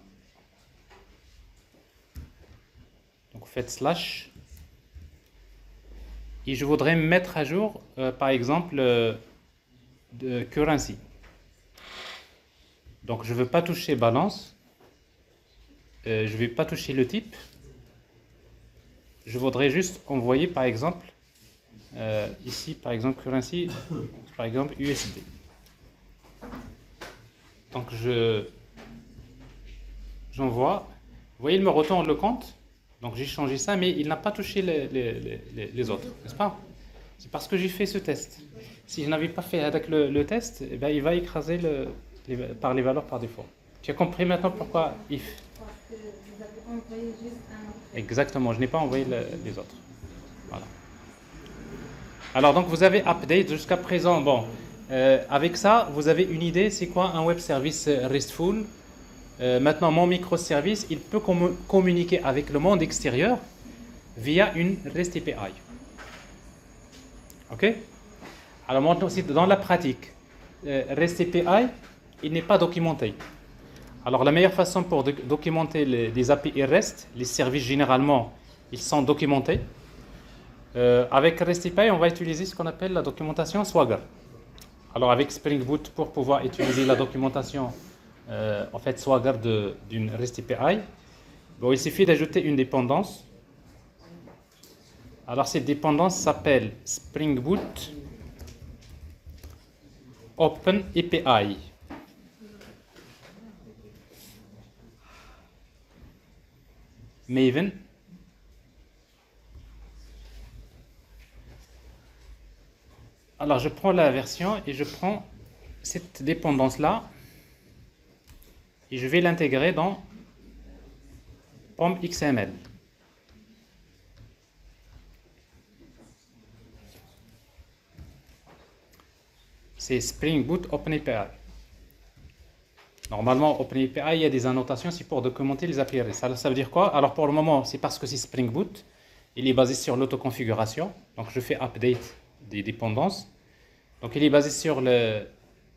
Donc vous faites slash. Et je voudrais mettre à jour, par exemple, de currency. Donc je ne veux pas toucher balance. Je ne vais pas toucher le type. Je voudrais juste envoyer, par exemple, ici, par exemple, currency, par exemple, USD. Donc j'envoie. Vous voyez, il me retourne le compte. Donc j'ai changé ça, mais il n'a pas touché les autres, n'est-ce pas? C'est parce que j'ai fait ce test. Si je n'avais pas fait avec le test, eh bien, il va écraser par les valeurs par défaut. Tu as compris maintenant pourquoi if? Parce que vous avez envoyé juste un. Exactement, je n'ai pas envoyé les autres. Voilà. Alors donc vous avez update jusqu'à présent. Bon, avec ça, vous avez une idée, c'est quoi un web service RESTful? Maintenant, mon microservice, il peut communiquer avec le monde extérieur via une REST API. Ok? Alors maintenant, aussi dans la pratique, REST API, il n'est pas documenté. Alors la meilleure façon pour documenter les API REST, les services généralement, ils sont documentés. Avec REST API, on va utiliser ce qu'on appelle la documentation Swagger. Alors avec Spring Boot, pour pouvoir utiliser la documentation en fait Swagger d'une REST API, bon, il suffit d'ajouter une dépendance. Alors cette dépendance s'appelle Spring Boot Open API. Maven. Alors je prends la version et je prends cette dépendance là et je vais l'intégrer dans POM XML. C'est Spring Boot OpenAPI. Normalement, OpenAPI, il y a des annotations, c'est pour documenter les API REST. Ça veut dire quoi? Alors pour le moment, c'est parce que c'est Spring Boot. Il est basé sur l'autoconfiguration. Donc je fais update des dépendances. Donc il est basé sur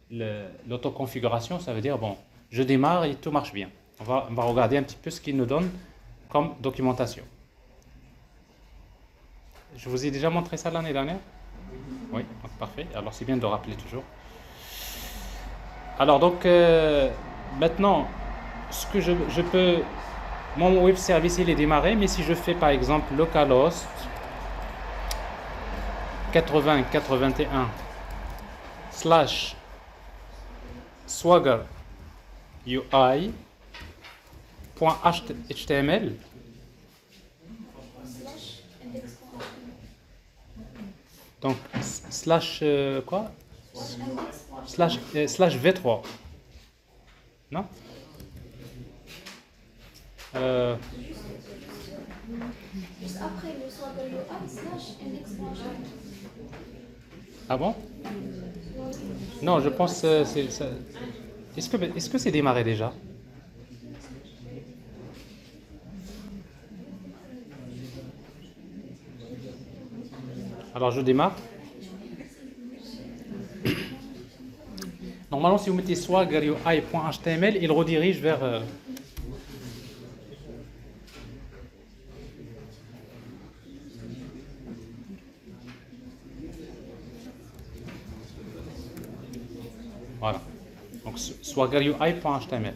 l'autoconfiguration. Ça veut dire, bon, je démarre et tout marche bien. On va regarder un petit peu ce qu'il nous donne comme documentation. Je vous ai déjà montré ça l'année dernière? Oui, donc parfait. Alors c'est bien de rappeler toujours. Alors donc maintenant, ce que je peux, mon web service il est démarré, mais si je fais par exemple localhost 8081 slash swagger UI .html, donc slash quoi? Slash V3. Non? Juste après le Swagger UI slash index.html. Ah bon? Non, je pense c'est ça. Est-ce que c'est démarré déjà? Alors je démarre. Normalement, si vous mettez swagger UI.html, il redirige vers voilà. Donc swagger UI.html.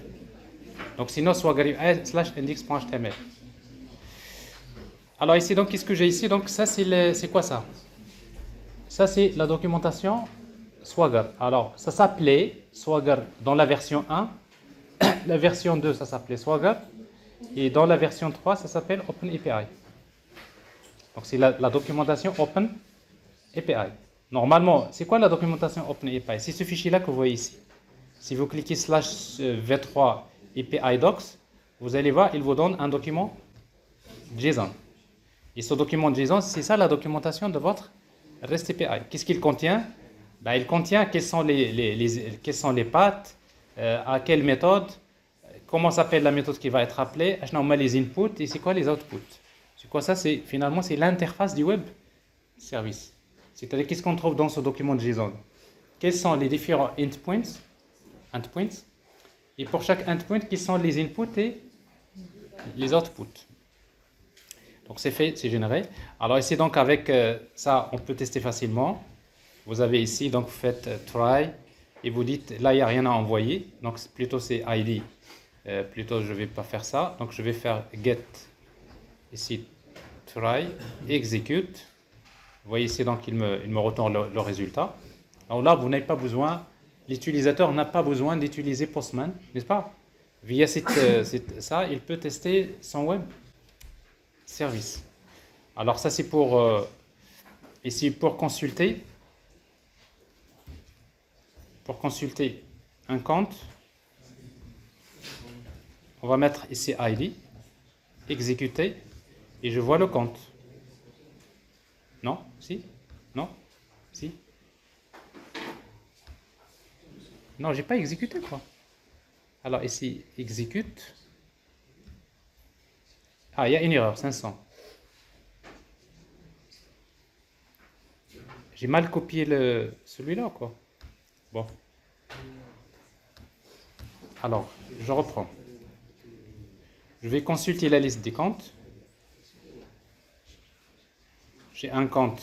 Donc sinon swagger UI slash index.html. Alors ici, donc qu'est-ce que j'ai ici? Donc ça c'est quoi ça? Ça c'est la documentation Swagger. Alors ça s'appelait Swagger dans la version 1. La version 2 ça s'appelait Swagger. Et dans la version 3 ça s'appelle OpenAPI. Donc c'est la documentation OpenAPI. Normalement, c'est quoi la documentation OpenAPI? C'est ce fichier-là que vous voyez ici. Si vous cliquez slash v3 API docs, vous allez voir, il vous donne un document JSON. Et ce document JSON, c'est ça la documentation de votre REST API. Qu'est-ce qu'il contient? Ben, il contient quelles sont les paths, à quelle méthode, comment s'appelle la méthode qui va être appelée, on met les inputs et c'est quoi les outputs. C'est quoi ça? Finalement, c'est l'interface du web service. C'est-à-dire qu'est-ce qu'on trouve dans ce document JSON? Quels sont les différents endpoints? Et pour chaque endpoint, quels sont les inputs et les outputs? Donc c'est fait, c'est généré. Alors ici donc avec ça, on peut tester facilement. Vous avez ici, donc vous faites try et vous dites là il n'y a rien à envoyer. Donc plutôt c'est ID. Plutôt je ne vais pas faire ça. Donc je vais faire get ici try execute. Vous voyez ici donc il me retourne le résultat. Alors là vous n'avez pas besoin, l'utilisateur n'a pas besoin d'utiliser Postman, n'est-ce pas? Via ça, il peut tester son web service. Alors ça c'est pour ici pour consulter un compte, on va mettre ici ID, exécuter et je vois le compte. Non? Si? Non? Si? Non, j'ai pas exécuté quoi. Alors ici exécute. Ah, il y a une erreur, 500. J'ai mal copié celui-là, quoi. Bon. Alors, je reprends. Je vais consulter la liste des comptes. J'ai un compte.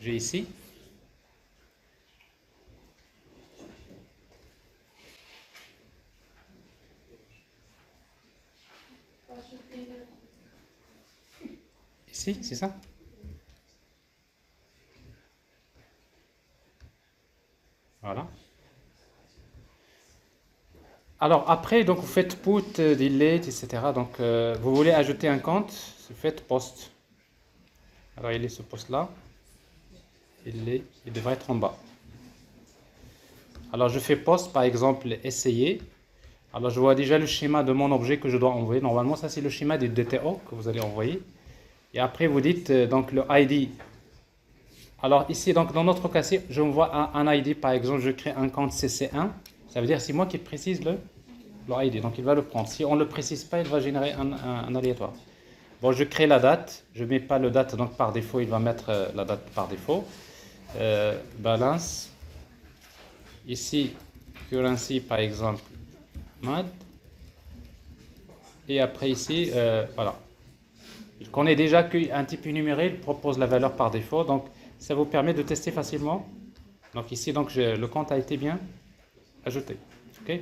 J'ai ici. Ici, c'est ça? Voilà. Alors après, donc vous faites put, delete, etc. Donc vous voulez ajouter un compte, vous faites post. Alors il est ce post-là. Il devrait être en bas. Alors je fais post, par exemple, essayer. Alors je vois déjà le schéma de mon objet que je dois envoyer. Normalement, ça c'est le schéma des DTO que vous allez envoyer. Et après, vous dites donc le ID. Alors ici, donc dans notre cas, si j'envoie un ID, par exemple, je crée un compte CC1. Ça veut dire c'est moi qui précise le ID. Donc il va le prendre. Si on ne le précise pas, il va générer un aléatoire. Bon, je crée la date. Je ne mets pas le date, donc par défaut, il va mettre la date par défaut. Balance. Ici, currency, par exemple, mad. Et après ici, voilà. Il connaît déjà qu'un type énuméré, il propose la valeur par défaut. Donc, ça vous permet de tester facilement. Donc ici, donc, le compte a été bien ajouté. OK?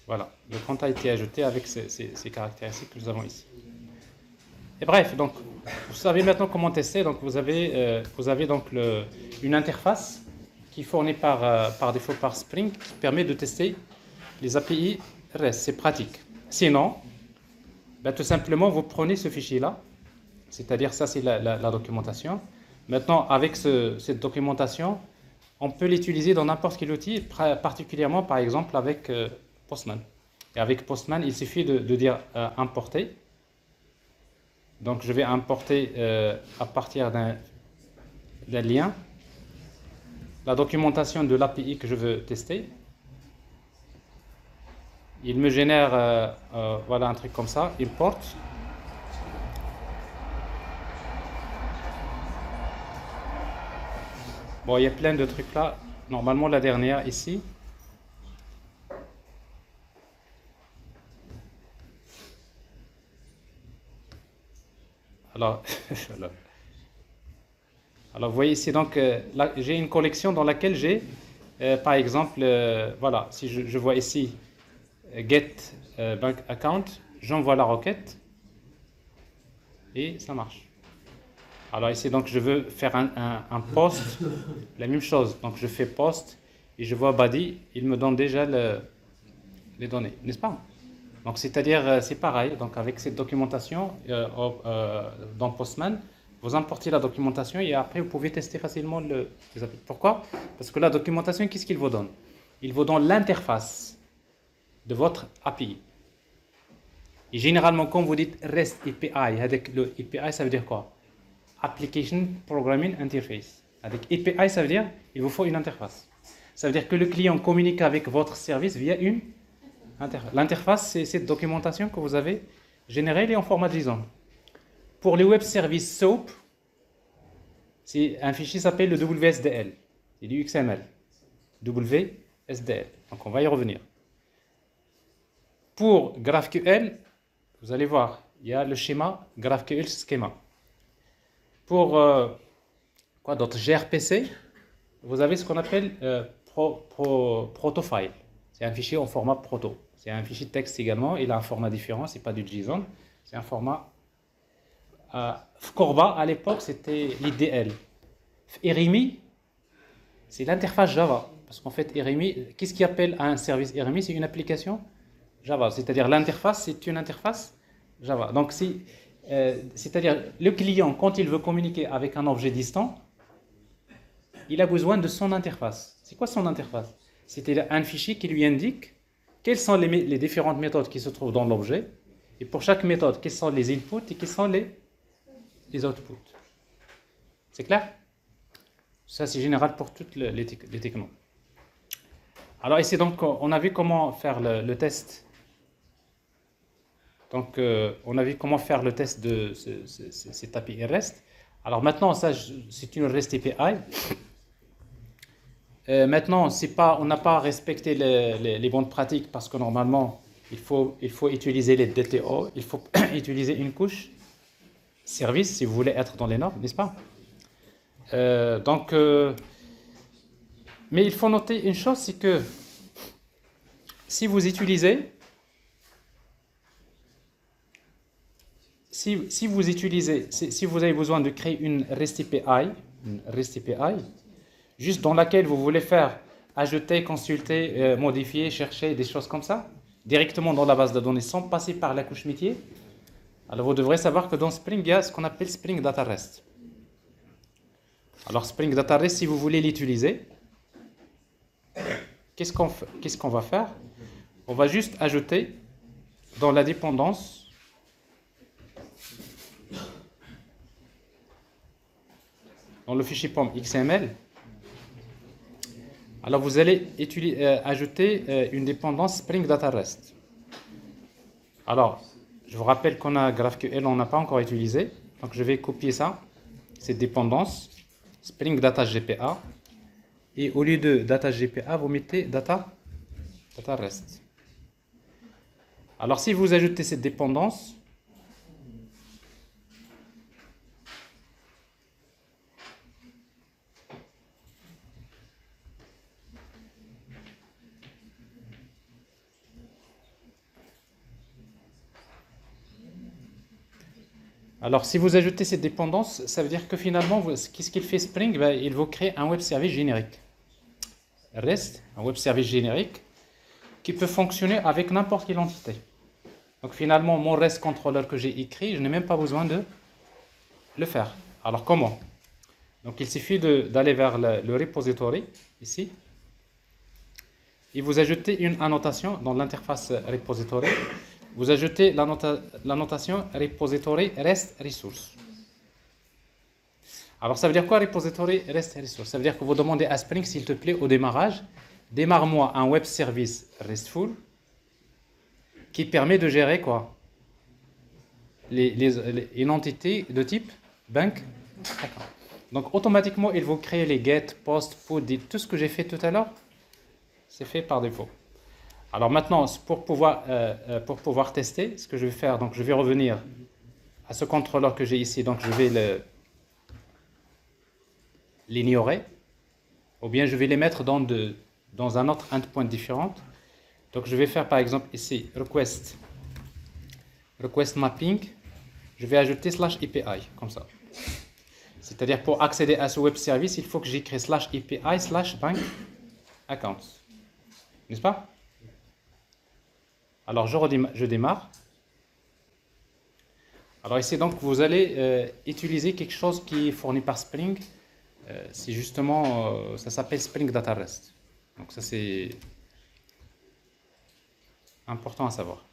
Voilà, le compte a été ajouté avec ces caractéristiques que nous avons ici. Et bref, donc, vous savez maintenant comment tester. Donc, vous avez donc une interface qui est fournie par défaut par Spring qui permet de tester les API REST. C'est pratique. Sinon, ben, tout simplement, vous prenez ce fichier-là, c'est-à-dire ça, c'est la documentation. Maintenant, avec cette documentation, on peut l'utiliser dans n'importe quel outil, particulièrement, par exemple, avec Postman. Et avec Postman, il suffit de dire importer. Donc, je vais importer à partir d'un lien la documentation de l'API que je veux tester. Il me génère voilà, un truc comme ça, import. Bon, il y a plein de trucs là. Normalement, la dernière ici. Alors, alors, vous voyez ici, donc, là, j'ai une collection dans laquelle j'ai, par exemple, voilà, si je vois ici, get bank account, j'envoie la requête et ça marche. Alors ici, donc, je veux faire un post, la même chose. Donc, je fais post et je vois body, il me donne déjà les données, n'est-ce pas? Donc, c'est-à-dire, c'est pareil. Donc, avec cette documentation dans Postman, vous importez la documentation et après, vous pouvez tester facilement les API. Pourquoi? Parce que la documentation, qu'est-ce qu'il vous donne? Il vous donne l'interface de votre API. Et généralement, quand vous dites REST API, avec le API, ça veut dire quoi? Application Programming Interface. Avec API, ça veut dire il vous faut une interface. Ça veut dire que le client communique avec votre service via une interface. L'interface, c'est cette documentation que vous avez générée, elle est en format JSON. Pour les web services SOAP, c'est un fichier qui s'appelle le WSDL. C'est du XML. WSDL. Donc on va y revenir. Pour GraphQL, vous allez voir, il y a le schéma GraphQL Schema. Pour quoi d'autre? gRPC, vous avez ce qu'on appelle protofile. C'est un fichier en format proto. C'est un fichier texte également. Il a un format différent. C'est pas du JSON. C'est un format. Fkorba à l'époque c'était l'IDL. REMI, c'est l'interface Java. Parce qu'en fait, REMI, qu'est-ce qui appelle un service REMI? C'est une application Java. C'est-à-dire l'interface, c'est une interface Java. Donc c'est-à-dire le client, quand il veut communiquer avec un objet distant, il a besoin de son interface. C'est quoi son interface? C'est un fichier qui lui indique quelles sont les différentes méthodes qui se trouvent dans l'objet, et pour chaque méthode, quels sont les inputs et quels sont les outputs. C'est clair? Ça, c'est général pour toutes les technos. Alors ici, donc, on a vu comment faire le test. Donc, on a vu comment faire le test de cet API REST. Alors maintenant, ça, c'est une REST API. Maintenant, on n'a pas respecté les bonnes pratiques parce que normalement, il faut utiliser les DTO, il faut utiliser une couche service si vous voulez être dans les normes, n'est-ce pas? Mais il faut noter une chose, c'est que si vous utilisez, si vous avez besoin de créer une REST API, juste dans laquelle vous voulez faire ajouter, consulter, modifier, chercher, des choses comme ça, directement dans la base de données sans passer par la couche métier, alors vous devrez savoir que dans Spring, il y a ce qu'on appelle Spring Data REST. Alors Spring Data REST, si vous voulez l'utiliser, qu'est-ce qu'on va faire? On va juste ajouter dans la dépendance dans le fichier POM XML. Alors vous allez ajouter une dépendance Spring Data REST. Alors, je vous rappelle qu'on a GraphQL, on n'a pas encore utilisé. Donc je vais copier ça, cette dépendance, Spring Data GPA. Et au lieu de Data GPA, vous mettez Data REST. Alors si vous ajoutez cette dépendance, ça veut dire que finalement, qu'est-ce qu'il fait Spring? Ben, il va créer un web service générique. REST, un web service générique, qui peut fonctionner avec n'importe quelle entité. Donc finalement, mon REST controller que j'ai écrit, je n'ai même pas besoin de le faire. Alors comment? Donc il suffit d'aller vers le repository, ici, et vous ajoutez une annotation dans l'interface repository. Vous ajoutez l'annotation repository REST resource. Alors ça veut dire quoi repository REST resource? Ça veut dire que vous demandez à Spring, s'il te plaît, au démarrage, démarre-moi un web service RESTful qui permet de gérer quoi? Une entité de type bank account. Donc automatiquement, il va créer les get, post, put, tout ce que j'ai fait tout à l'heure, c'est fait par défaut. Alors maintenant, pour pouvoir tester, ce que je vais faire, donc je vais revenir à ce contrôleur que j'ai ici, donc je vais l'ignorer, ou bien je vais les mettre dans un autre endpoint différent. Donc je vais faire par exemple ici request mapping, je vais ajouter /API comme ça. C'est-à-dire pour accéder à ce web service, il faut que j'écris /API /bank account. N'est-ce pas? Alors je démarre. Alors ici donc vous allez utiliser quelque chose qui est fourni par Spring. C'est justement, ça s'appelle Spring Data REST. Donc ça c'est important à savoir.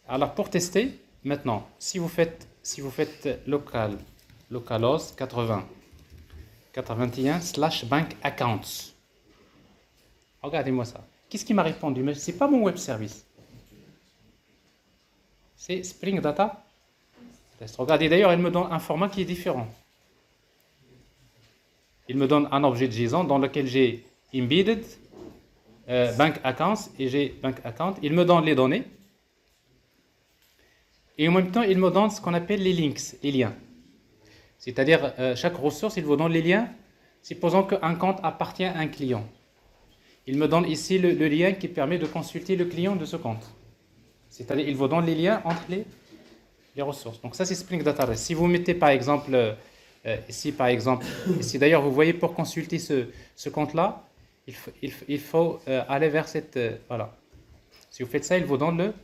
Alors pour tester, maintenant, si vous faites localhost 8081 /bank accounts, regardez-moi ça. Qu'est-ce qui m'a répondu? Mais c'est pas mon web service. C'est Spring Data REST. Regardez d'ailleurs, il me donne un format qui est différent. Il me donne un objet JSON dans lequel j'ai embedded bank accounts et j'ai bank account. Il me donne les données. Et en même temps, il me donne ce qu'on appelle les links, les liens. C'est-à-dire, chaque ressource, il vous donne les liens. Supposons qu'un compte appartient à un client. Il me donne ici le lien qui permet de consulter le client de ce compte. C'est-à-dire, il vous donne les liens entre les ressources. Donc ça, c'est Spring Data REST. Si vous mettez par exemple, ici d'ailleurs, vous voyez, pour consulter ce compte-là, il faut aller vers cette... voilà. Si vous faites ça, il vous donne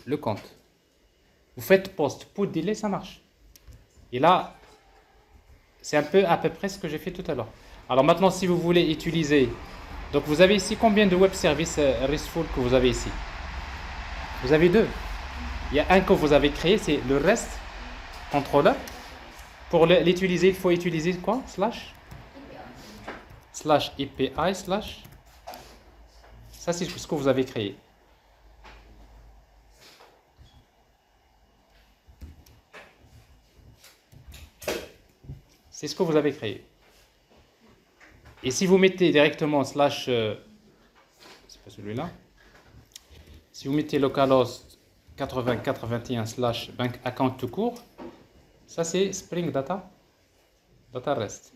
le compte. Vous faites post, put, delay, ça marche. Et là, c'est à peu près ce que j'ai fait tout à l'heure. Alors maintenant, si vous voulez utiliser... Donc vous avez ici combien de web services RESTful que vous avez ici? Vous avez deux. Il y a un que vous avez créé, c'est le REST controller. Pour l'utiliser, il faut utiliser quoi? /API /. Ça, c'est ce que vous avez créé. C'est ce que vous avez créé. Et si vous mettez directement c'est pas celui-là. Si vous mettez localhost 8081 /bank account tout court, ça c'est Spring Data REST.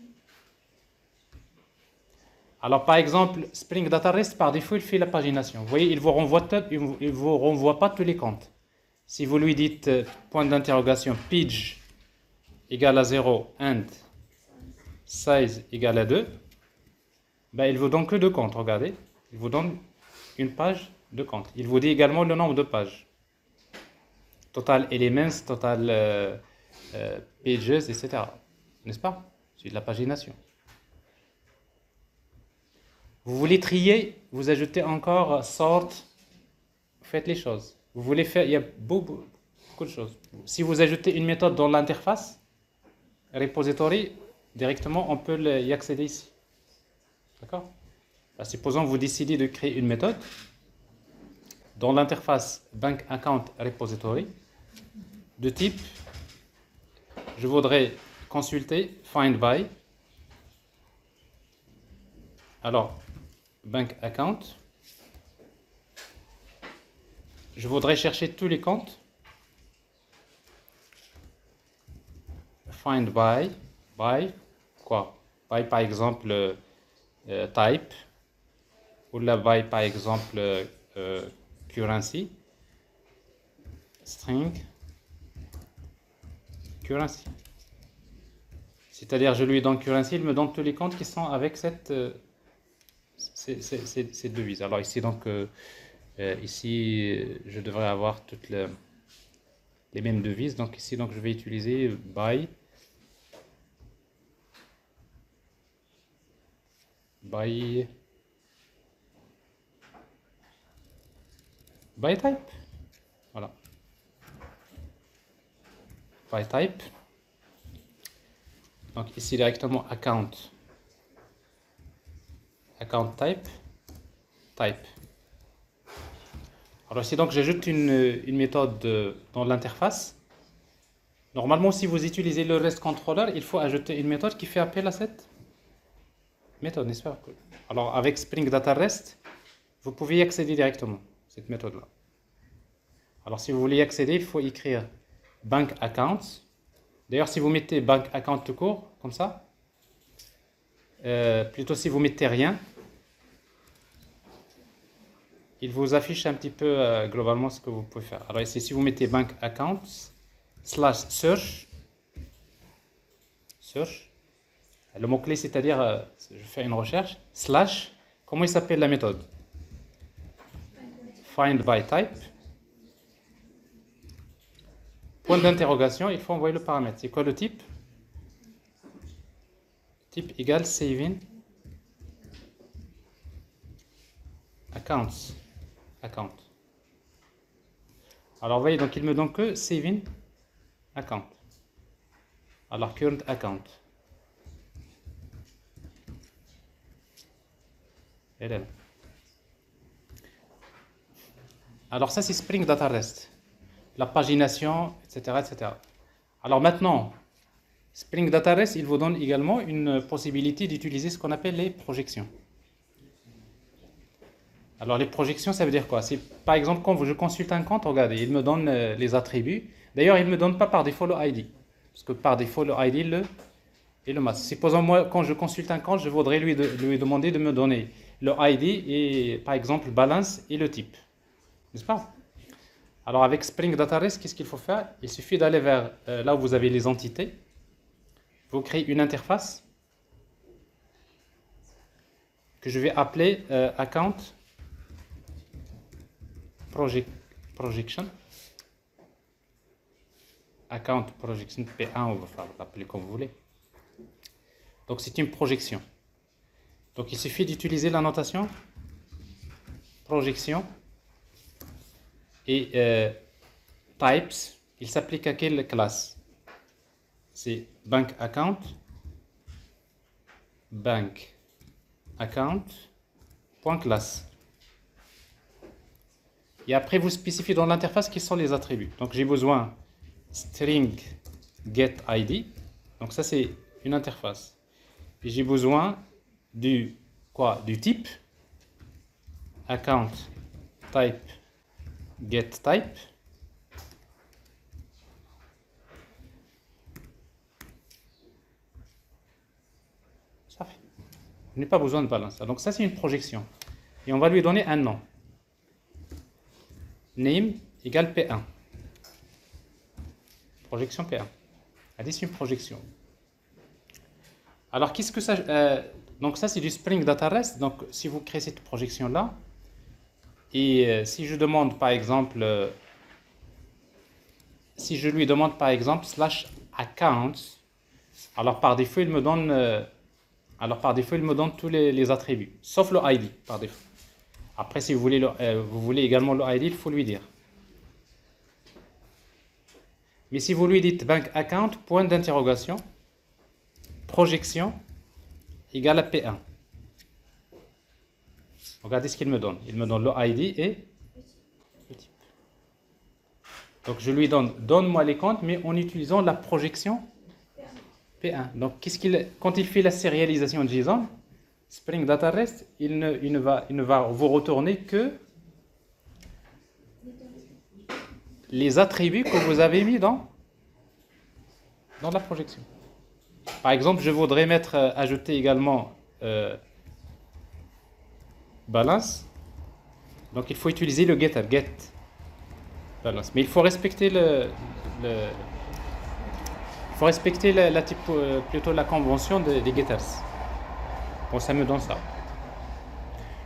Alors par exemple, Spring Data REST par défaut il fait la pagination. Vous voyez, il vous renvoie pas tous les comptes. Si vous lui dites point d'interrogation page égale à 0 and size égale à 2, ben, il vous donne que 2 comptes, regardez. Il vous donne une page de compte. Il vous dit également le nombre de pages. Total elements, total pages, etc. N'est-ce pas? C'est de la pagination. Vous voulez trier, vous ajoutez encore sort, faites les choses. Vous voulez faire, il y a beaucoup de choses. Si vous ajoutez une méthode dans l'interface, repository, directement, on peut y accéder ici. D'accord? Supposons que vous décidez de créer une méthode dans l'interface Bank Account Repository de type, je voudrais consulter Find By. Alors, Bank Account. Je voudrais chercher tous les comptes. Find By. By quoi? By par exemple type. Ou la by par exemple currency. String. Currency. C'est-à-dire je lui donne currency, il me donne tous les comptes qui sont avec cette devise. Alors ici donc ici je devrais avoir toutes les mêmes devises. Donc ici donc je vais utiliser by type. Voilà. By type. Donc ici directement account type. Alors ici donc j'ajoute une méthode dans l'interface. Normalement si vous utilisez le REST controller, il faut ajouter une méthode qui fait appel à cette méthode, n'est-ce pas? Alors avec Spring Data REST, vous pouvez y accéder directement, cette méthode-là. Alors si vous voulez y accéder, il faut écrire bank accounts. D'ailleurs si vous mettez bank account tout court, comme ça, plutôt si vous mettez rien, il vous affiche un petit peu globalement ce que vous pouvez faire. Alors ici si vous mettez bank accounts /search, le mot-clé c'est-à-dire, je fais une recherche, slash, comment il s'appelle la méthode? Find by type. Point d'interrogation, il faut envoyer le paramètre. C'est quoi le type? Type égale saving accounts. Account. Alors vous voyez, donc il me donne que saving account. Alors current account. Elle est là. Alors ça c'est Spring Data REST. La pagination, etc., etc. Alors maintenant, Spring Data REST, il vous donne également une possibilité d'utiliser ce qu'on appelle les projections. Alors les projections, ça veut dire quoi? C'est par exemple quand je consulte un compte, regardez, il me donne les attributs. D'ailleurs, il ne me donne pas par défaut le ID. Parce que par défaut, le ID et le masque. Supposons moi, quand je consulte un compte, je voudrais lui demander de me donner le ID et par exemple balance et le type. N'est-ce pas? Alors avec Spring Data REST, qu'est-ce qu'il faut faire? Il suffit d'aller vers là où vous avez les entités. Vous créez une interface que je vais appeler account projection. Account projection P1, on va l'appeler comme vous voulez. Donc c'est une projection. Donc il suffit d'utiliser la notation projection et types. Il s'applique à quelle classe? C'est bank account point classe. Et après vous spécifiez dans l'interface quels sont les attributs. Donc j'ai besoin string get id. Donc ça c'est une interface. Et j'ai besoin du type account type get type. Ça fait. Je n'ai pas besoin de balance. Donc ça c'est une projection. Et on va lui donner un nom. Name égale P1. Projection P1. Allez, c'est une projection. Alors qu'est-ce que ça... donc ça c'est du Spring Data REST. Donc si vous créez cette projection là, et si je demande par exemple, si je lui demande par exemple /accounts, alors par défaut il me donne, tous les attributs, sauf le ID par défaut. Après si vous voulez également le ID, il faut lui dire. Mais si vous lui dites bank account point d'interrogation projection égale à P1. Regardez ce qu'il me donne. Il me donne le ID et Donc je lui donne-moi les comptes, mais en utilisant la projection P1. Donc quand il fait la sérialisation de JSON, Spring Data REST, il ne va vous retourner que les attributs que vous avez mis dans la projection. Par exemple, je voudrais ajouter également balance. Donc il faut utiliser le getter, get balance. Mais il faut respecter il faut respecter plutôt la convention des getters. Bon, ça me donne ça.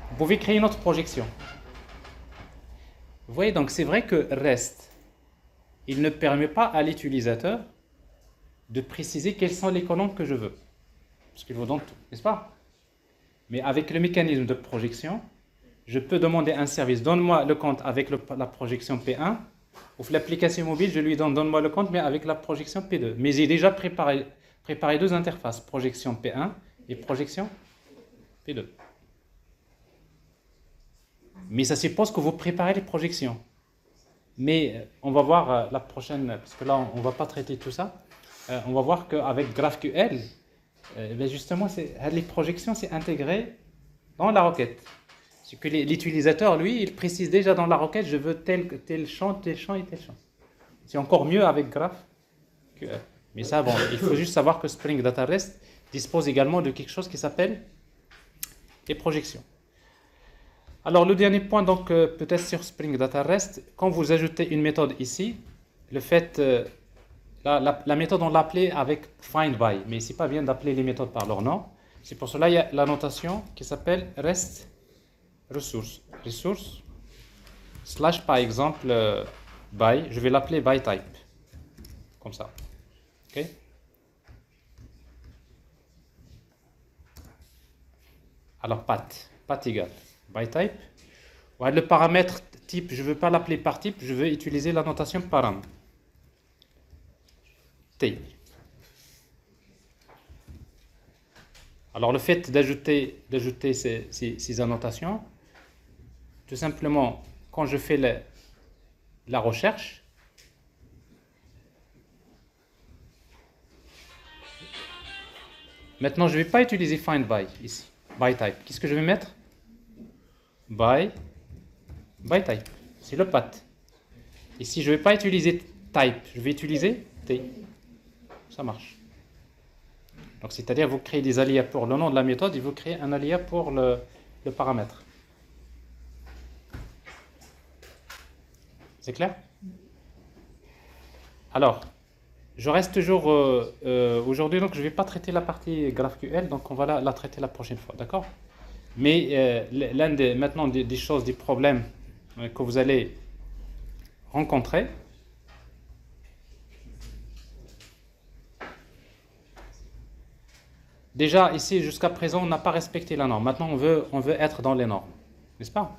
Vous pouvez créer une autre projection. Vous voyez, donc c'est vrai que REST, il ne permet pas à l'utilisateur de préciser quelles sont les colonnes que je veux. Parce qu'il vous donne tout, n'est-ce pas? Mais avec le mécanisme de projection, je peux demander à un service, donne-moi le compte avec la projection P1, ou l'application mobile, je lui donne-moi le compte, mais avec la projection P2. Mais j'ai déjà préparé deux interfaces, projection P1 et projection P2. Mais ça suppose que vous préparez les projections. Mais on va voir la prochaine, parce que là on ne va pas traiter tout ça, on va voir qu'avec GraphQL, justement, les projections, c'est intégré dans la requête. C'est que l'utilisateur, lui, il précise déjà dans la requête, je veux tel champ et tel champ. C'est encore mieux avec GraphQL. Mais ça, bon, il faut juste savoir que Spring Data REST dispose également de quelque chose qui s'appelle les projections. Alors, le dernier point, donc, peut-être sur Spring Data REST, quand vous ajoutez une méthode ici, le fait, la méthode, on l'appelait avec find by, mais c'est pas bien d'appeler les méthodes par leur nom. C'est pour cela qu'il y a la notation qui s'appelle REST ressource, slash par exemple by, je vais l'appeler by type, comme ça. Ok. Alors path égal by type. Ouais, le paramètre type, je ne veux pas l'appeler par type, je veux utiliser la notation param. T. Alors le fait d'ajouter ces annotations, tout simplement, quand je fais la recherche, maintenant je ne vais pas utiliser find by ici, by type. Qu'est-ce que je vais mettre? By type. C'est le path. Ici, je ne vais pas utiliser type, je vais utiliser T. Ça marche. Donc, c'est-à-dire, vous créez des alias pour le nom de la méthode et vous créez un alias pour le paramètre. C'est clair? Alors, je reste toujours aujourd'hui, donc je ne vais pas traiter la partie GraphQL, donc on va la traiter la prochaine fois, d'accord? Mais maintenant des choses, des problèmes que vous allez rencontrer, déjà ici jusqu'à présent on n'a pas respecté la norme. Maintenant on veut être dans les normes, n'est-ce pas?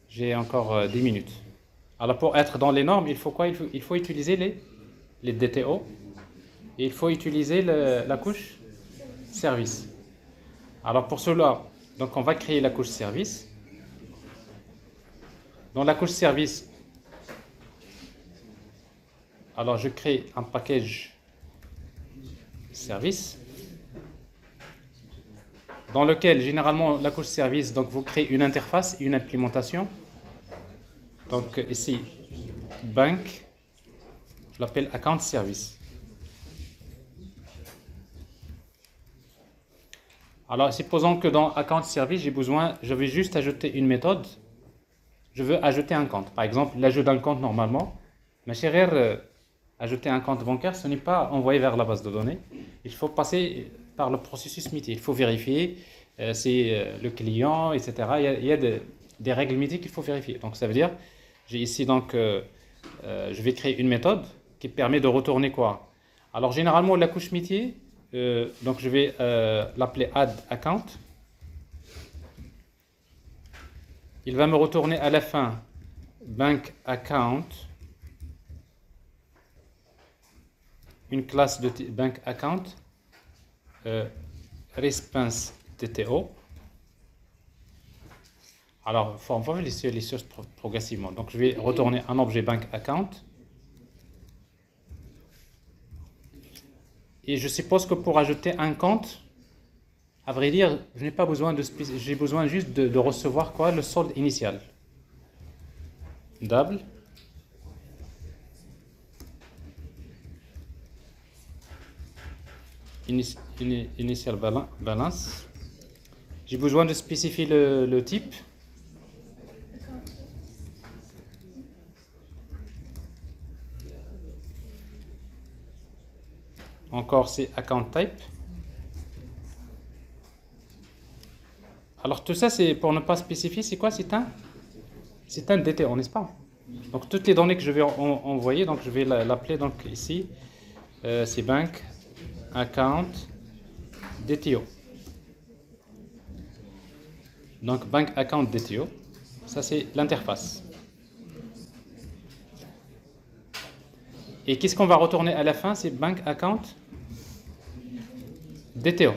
J'ai encore 10 minutes. Alors pour être dans les normes, il faut quoi? Il faut utiliser les DTO et il faut utiliser la couche service. Alors pour cela, donc on va créer la couche service. Dans la couche service, alors je crée un package service dans lequel généralement la couche service, donc vous créez une interface et une implémentation. Donc ici, bank, je l'appelle account service. Alors supposons que dans account service, je vais juste ajouter une méthode. Je veux ajouter un compte. Par exemple, l'ajout d'un compte normalement, ma chère, ajouter un compte bancaire, ce n'est pas envoyé vers la base de données. Il faut passer par le processus métier. Il faut vérifier c'est le client, etc. Il y a des règles métiers qu'il faut vérifier. Donc ça veut dire, j'ai ici donc, je vais créer une méthode qui permet de retourner quoi? Alors généralement la couche métier, donc je vais l'appeler add account. Il va me retourner à la fin bank account, une classe de bank account, response TTO. Alors, on va faire les choses progressivement. Donc, je vais retourner un objet bank account Et je suppose que pour ajouter un compte, à vrai dire, je n'ai pas besoin j'ai besoin juste de recevoir quoi? Le solde initial. Double. Initial balance. J'ai besoin de spécifier le type. Encore, c'est account type. Alors tout ça, c'est pour ne pas spécifier, c'est quoi? C'est un DTO, n'est-ce pas? Donc toutes les données que je vais envoyer, donc je vais l'appeler donc ici, c'est bank account DTO. Donc bank account DTO, ça c'est l'interface. Et qu'est-ce qu'on va retourner à la fin? C'est bank account DTO.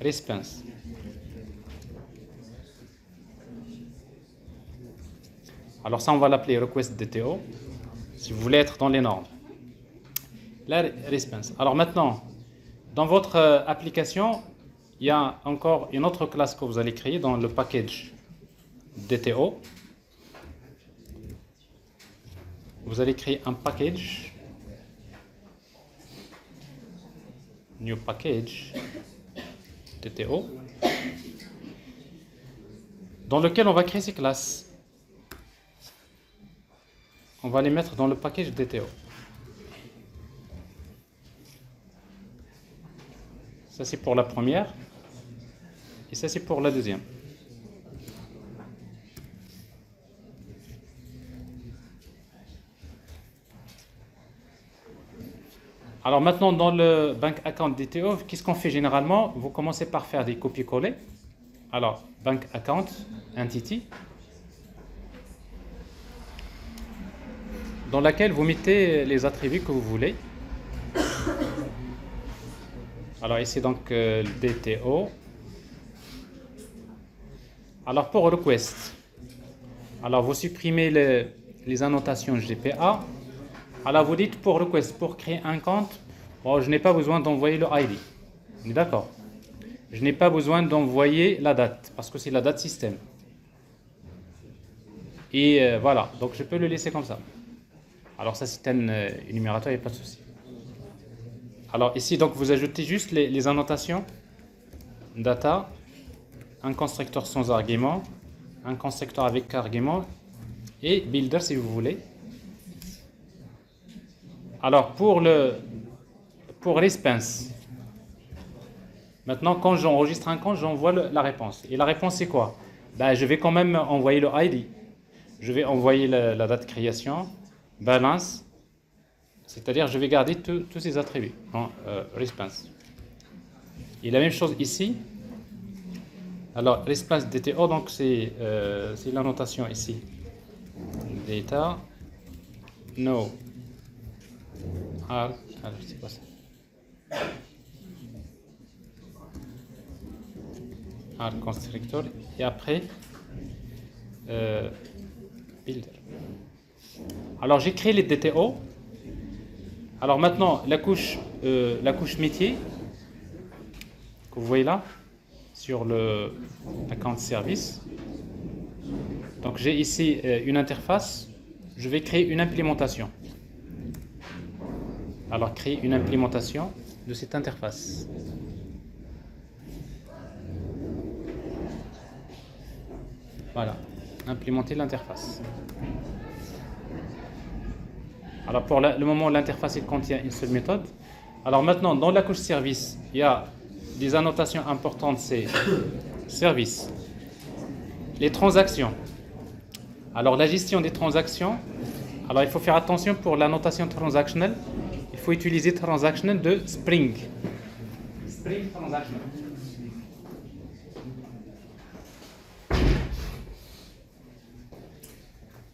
Response. Alors ça, on va l'appeler request DTO, si vous voulez être dans les normes. La response. Alors maintenant, dans votre application, il y a encore une autre classe que vous allez créer dans le package DTO. Vous allez créer un package, new package DTO, dans lequel on va créer ces classes. On va les mettre dans le package DTO. Ça c'est pour la première et ça c'est pour la deuxième. Alors maintenant dans le bank account DTO, qu'est-ce qu'on fait généralement? Vous commencez par faire des copier-coller. Alors bank account entity, dans laquelle vous mettez les attributs que vous voulez. Alors ici donc DTO. Alors pour request, alors vous supprimez les annotations GPA. Alors vous dites pour request, pour créer un compte, bon, je n'ai pas besoin d'envoyer le ID. On est d'accord? Je n'ai pas besoin d'envoyer la date, parce que c'est la date système. Et voilà, donc je peux le laisser comme ça. Alors ça c'est un énumérateur, il n'y a pas de souci. Alors ici donc vous ajoutez juste les annotations, data, un constructeur sans argument, un constructeur avec argument et builder si vous voulez. Alors pour response, maintenant quand j'enregistre un compte, j'envoie la réponse. Et la réponse c'est quoi? Ben, je vais quand même envoyer le ID. Je vais envoyer la date de création, balance, c'est-à-dire je vais garder tous ces attributs en response. Et la même chose ici. Alors response DTO, donc c'est la notation ici. Data, no. Alors c'est quoi ça? R constructor et après builder. Alors j'ai créé les DTO. Alors maintenant la couche métier que vous voyez là sur le account service. Donc j'ai ici une interface. Je vais créer une implémentation. Alors créer une implémentation de cette interface. Voilà, implémenter l'interface. Alors pour le moment, l'interface contient une seule méthode. Alors maintenant, dans la couche service, il y a des annotations importantes, c'est service, les transactions. Alors la gestion des transactions, alors il faut faire attention pour la notation transactionnelle. Il faut utiliser transactionnel de Spring. Spring transactional.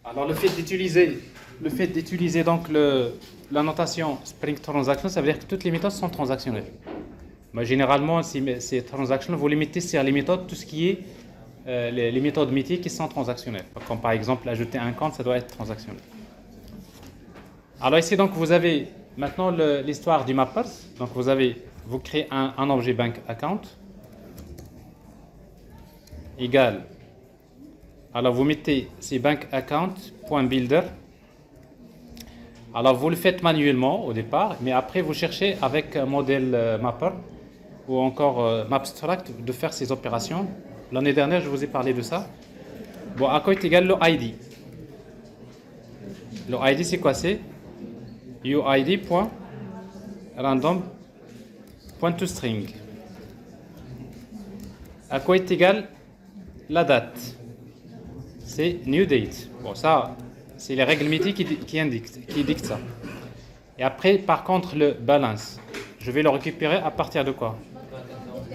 Alors le fait d'utiliser donc la notation Spring Transaction, ça veut dire que toutes les méthodes sont transactionnelles. Mais généralement, si c'est transactionnel, vous limitez sur les méthodes, tout ce qui est les méthodes métiers qui sont transactionnelles. Comme par exemple, ajouter un compte, ça doit être transactionnel. Alors ici, donc, vous avez maintenant l'histoire du mappers. Donc vous créez un objet bank account égal. Alors vous mettez ces bank account.builder. Alors vous le faites manuellement au départ, mais après vous cherchez avec un modèle mapper ou encore Mapstruct de faire ces opérations. L'année dernière je vous ai parlé de ça. Bon, à quoi est égal le ID? Le ID c'est quoi? C'est uid.random.toString. À quoi est égal la date? C'est new date. Bon, ça, c'est les règles métiers qui dictent ça. Et après, par contre, le balance, je vais le récupérer à partir de quoi?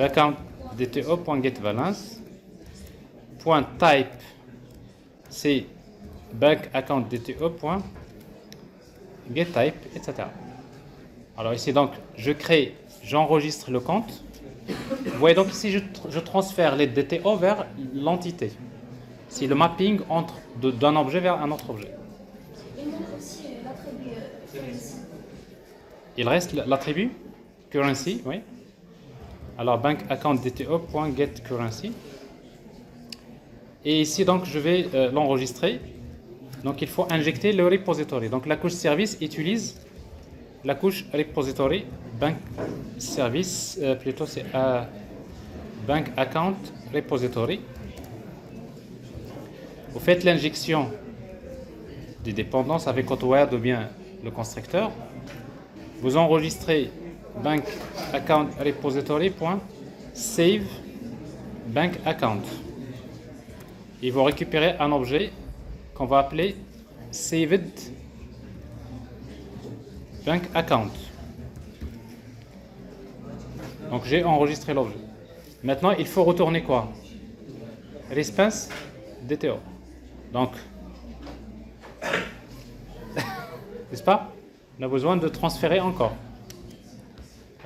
Account dto.getBalance. .type, c'est bank account dto.getType, etc. Alors ici, donc, j'enregistre le compte. Vous voyez donc ici, je transfère les DTO vers l'entité. C'est le mapping d'un objet vers un autre objet. Il manque aussi l'attribut currency. Il reste l'attribut currency, oui. Alors bank account dto.getCurrency. Et ici, donc, je vais l'enregistrer. Donc, il faut injecter le repository. Donc, la couche service utilise la couche repository bank service, plutôt c'est bank account repository. Vous faites l'injection des dépendances avec AutoAdd ou bien le constructeur. Vous enregistrez bank account repository.save bank account. Et vous récupérez un objet qu'on va appeler saved bank account. Donc j'ai enregistré l'objet. Maintenant il faut retourner quoi? Response DTO. Donc, n'est-ce pas? On a besoin de transférer encore.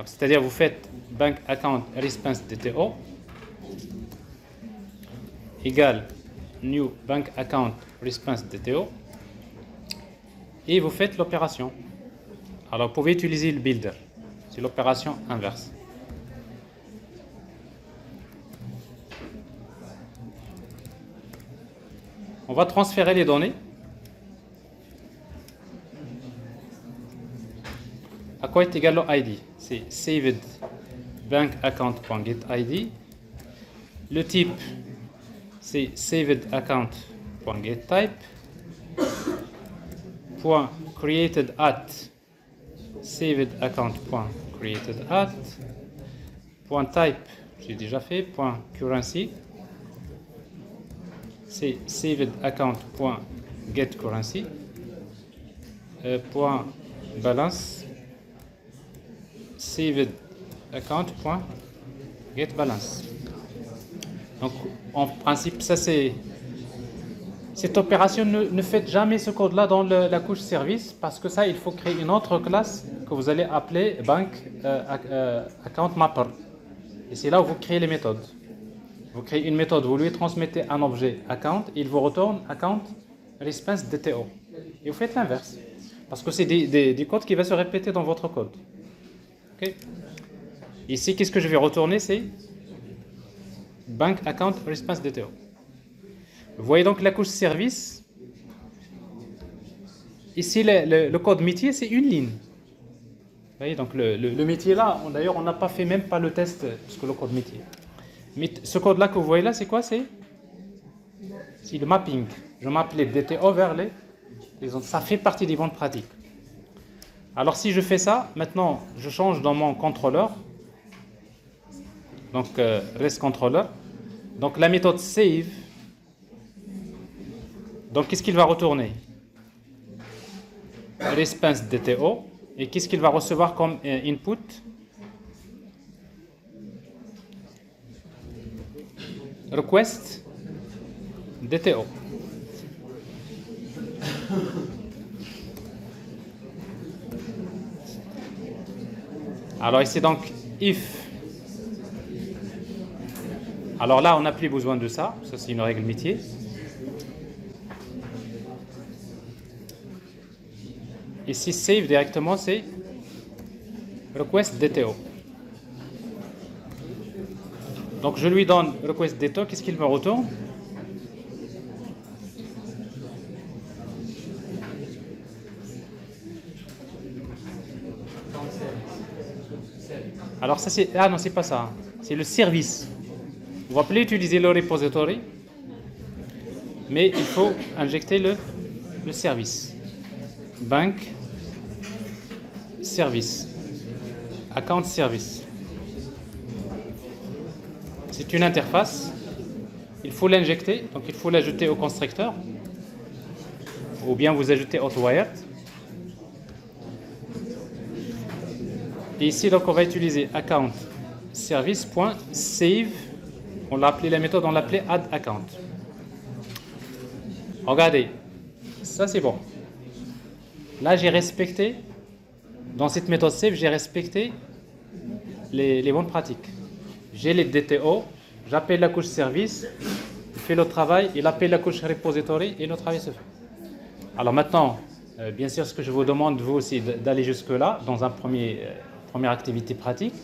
C'est-à-dire vous faites bank account response DTO égale new bank account response DTO et vous faites l'opération. Alors vous pouvez utiliser le builder. C'est l'opération inverse. On va transférer les données. À quoi est égal le ID? C'est saved bank account.getID. Le type, c'est saved account.getType. .created at saved account.created at. .type, j'ai déjà fait. .currency. C'est saved account.getCurrency. .balance saved account.getBalance. Donc en principe, ça c'est cette opération. Ne faites jamais ce code là dans la couche service, parce que ça il faut créer une autre classe que vous allez appeler bank account mapper, et c'est là où vous créez les méthodes. Vous créez une méthode, vous lui transmettez un objet account, il vous retourne account response DTO. Et vous faites l'inverse. Parce que c'est des codes qui vont se répéter dans votre code. Okay. Ici, qu'est-ce que je vais retourner? C'est bank account response DTO. Vous voyez donc la couche service. Ici, le code métier, c'est une ligne. Vous voyez, donc le métier là, d'ailleurs, on n'a pas fait même pas le test, parce que le code métier. Mais ce code-là que vous voyez là, c'est quoi? C'est le mapping. Je mappe les DTO vers les autres. Ça fait partie des bonnes pratiques. Alors si je fais ça, maintenant je change dans mon contrôleur. Donc rest controller. Donc la méthode save. Donc qu'est-ce qu'il va retourner? Response DTO. Et qu'est-ce qu'il va recevoir comme input? Request DTO. Alors ici donc if. Alors là on n'a plus besoin de ça. Ça c'est une règle métier. Ici save directement c'est request DTO. Donc je lui donne request DTO, qu'est-ce qu'il me retourne? Alors ça c'est... Ah non, c'est pas ça. C'est le service. Vous pouvez utiliser le repository, mais il faut injecter le service. Bank service. Account service. C'est une interface. Il faut l'injecter, donc il faut l'ajouter au constructeur. Ou bien vous ajoutez hotwired. Et ici, donc, on va utiliser account service.save. On l'a appelé la méthode, on l'appelait add account. Regardez, ça c'est bon. Là, j'ai respecté, dans cette méthode save, j'ai respecté les bonnes pratiques. J'ai les DTO, j'appelle la couche service, il fait le travail, il appelle la couche repository et le travail se fait. Alors maintenant, bien sûr, ce que je vous demande, vous aussi, d'aller jusque-là, dans un première activité pratique,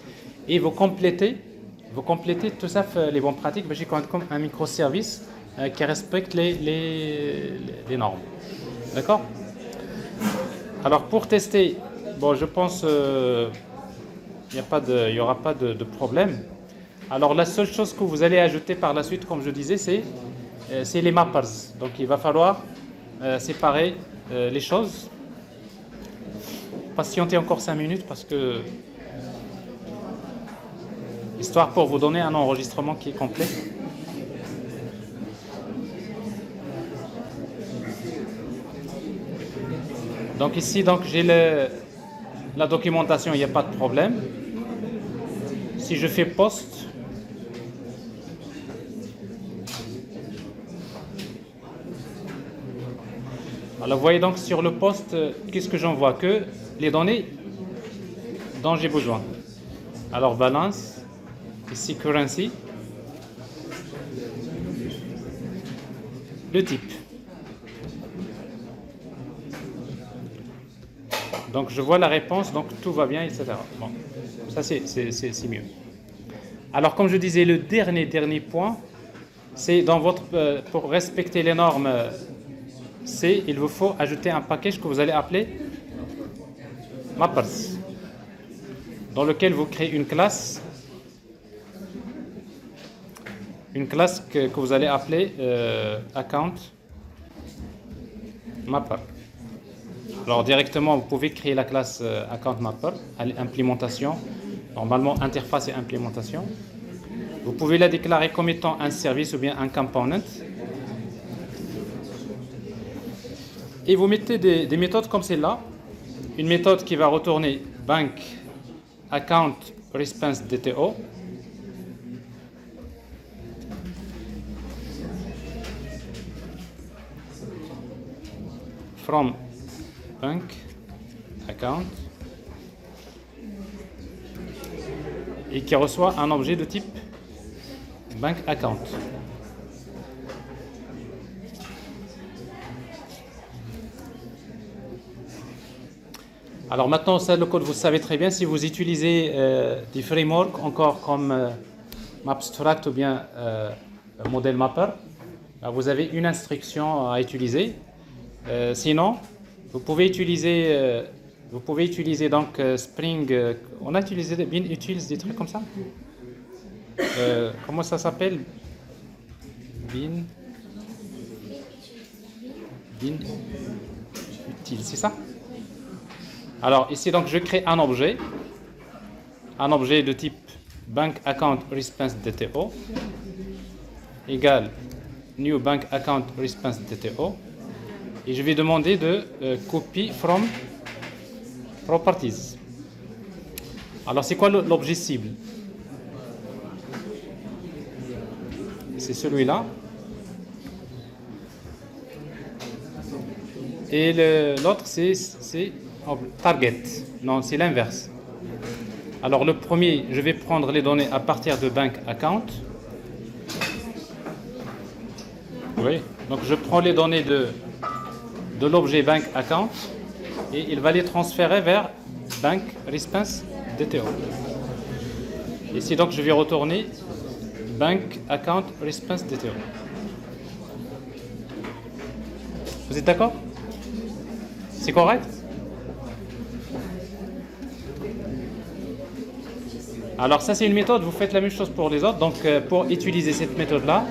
et vous complétez tout ça, les bonnes pratiques, j'ai comme un microservice qui respecte les normes. D'accord? Alors pour tester, bon, je pense il n'y aura pas de problème. Alors la seule chose que vous allez ajouter par la suite, comme je disais, c'est les mappers. Donc il va falloir séparer les choses. Patientez encore 5 minutes parce que histoire pour vous donner un enregistrement qui est complet. Donc ici, j'ai la documentation, il n'y a pas de problème. Si je fais post, alors vous voyez donc sur le post, qu'est-ce que j'envoie? Que les données dont j'ai besoin. Alors balance, ici currency, le type. Donc je vois la réponse, donc tout va bien, etc. Bon, ça c'est mieux. Alors comme je disais, le dernier point, c'est dans votre pour respecter les normes, il vous faut ajouter un package que vous allez appeler mappers, dans lequel vous créez une classe que vous allez appeler account mapper. Alors directement, vous pouvez créer la classe account mapper, implémentation, normalement interface et implémentation. Vous pouvez la déclarer comme étant un service ou bien un component. Et vous mettez des méthodes comme celle-là. Une méthode qui va retourner bank account response DTO. From bank account. Et qui reçoit un objet de type bank account. Alors maintenant, ça, le code, vous savez très bien, si vous utilisez des frameworks encore comme Mapstruct ou bien Model Mapper, vous avez une instruction à utiliser. Sinon, vous pouvez utiliser donc Spring. On a utilisé bien utils, des trucs comme ça. Comment ça s'appelle? Bin utile, c'est ça? Alors ici, donc, je crée un objet de type bank account response DTO égale new bank account response DTO et je vais demander de copy from properties. Alors c'est quoi l'objet cible? C'est celui-là. Et l'autre c'est target. Non, c'est l'inverse. Alors le premier, je vais prendre les données à partir de bank account. Oui. Donc je prends les données de l'objet bank account et il va les transférer vers bank response DTO. Ici, donc, je vais retourner Bank Account Response DTO. Vous êtes d'accord? C'est correct? Alors ça, c'est une méthode, vous faites la même chose pour les autres. Donc, pour utiliser cette méthode-là,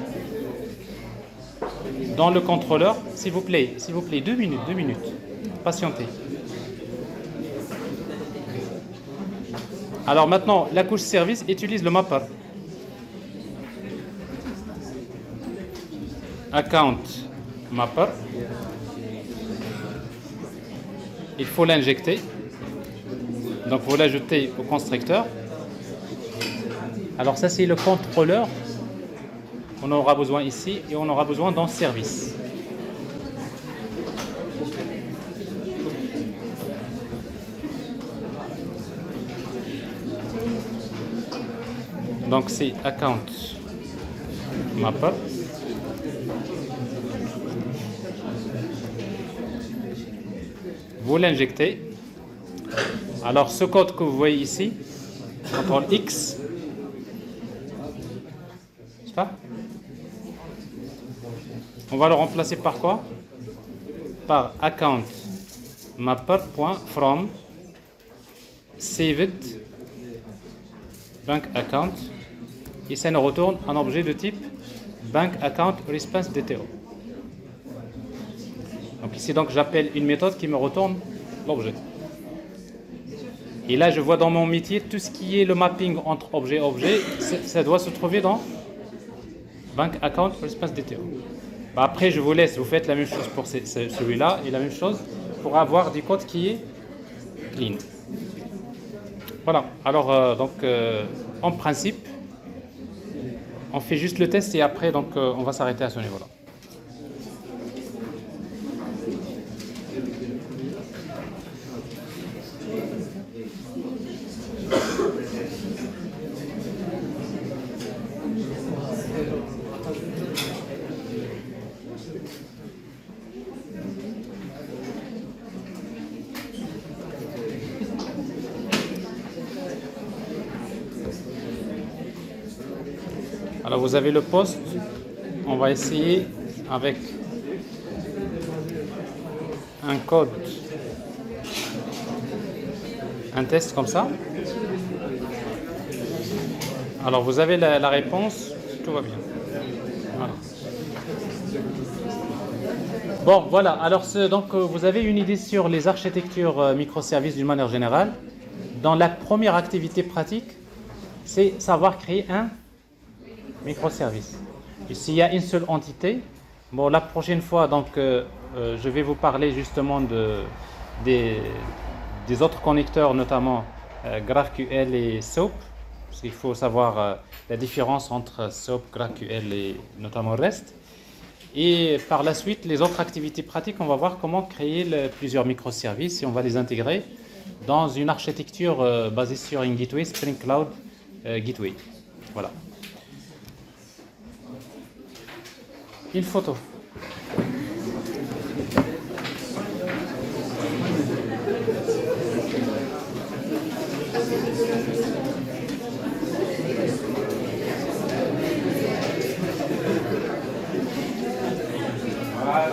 dans le contrôleur, s'il vous plaît, 2 minutes, patientez. Alors maintenant, la couche service utilise le mapper. Account mapper. Il faut l'injecter. Donc vous l'ajoutez au constructeur. Alors ça, c'est le contrôleur. On aura besoin ici et on aura besoin dans service. Donc c'est account mapper. Vous l'injectez. Alors ce code que vous voyez ici, CTRL X, c'est ça? On va le remplacer par quoi? Par account mapper.from saved bank account et ça nous retourne un objet de type bank account response DTO. Donc ici, donc, j'appelle une méthode qui me retourne l'objet. Et là, je vois dans mon métier tout ce qui est le mapping entre objet et objet, ça doit se trouver dans bank account response DTO. Après, je vous laisse, vous faites la même chose pour celui-là et la même chose pour avoir du code qui est clean. Voilà. Alors, en principe, on fait juste le test et après, donc, on va s'arrêter à ce niveau-là. Alors vous avez le poste, on va essayer avec un code, un test comme ça. Alors vous avez la réponse, tout va bien. Voilà. Bon voilà, alors donc vous avez une idée sur les architectures microservices d'une manière générale. Dans la première activité pratique, c'est savoir créer un microservice. Et s'il y a une seule entité, bon, la prochaine fois, donc, je vais vous parler justement des autres connecteurs, notamment GraphQL et SOAP, parce qu'il faut savoir la différence entre SOAP, GraphQL et notamment REST. Et par la suite, les autres activités pratiques, on va voir comment créer plusieurs microservices et on va les intégrer dans une architecture basée sur une gateway, Spring Cloud Gateway. Voilà. Une photo. Voilà.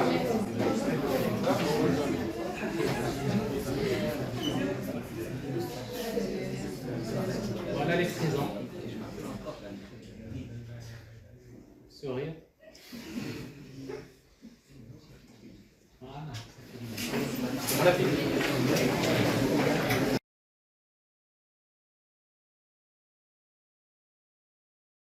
Voilà les présents. Sourire. Voilà.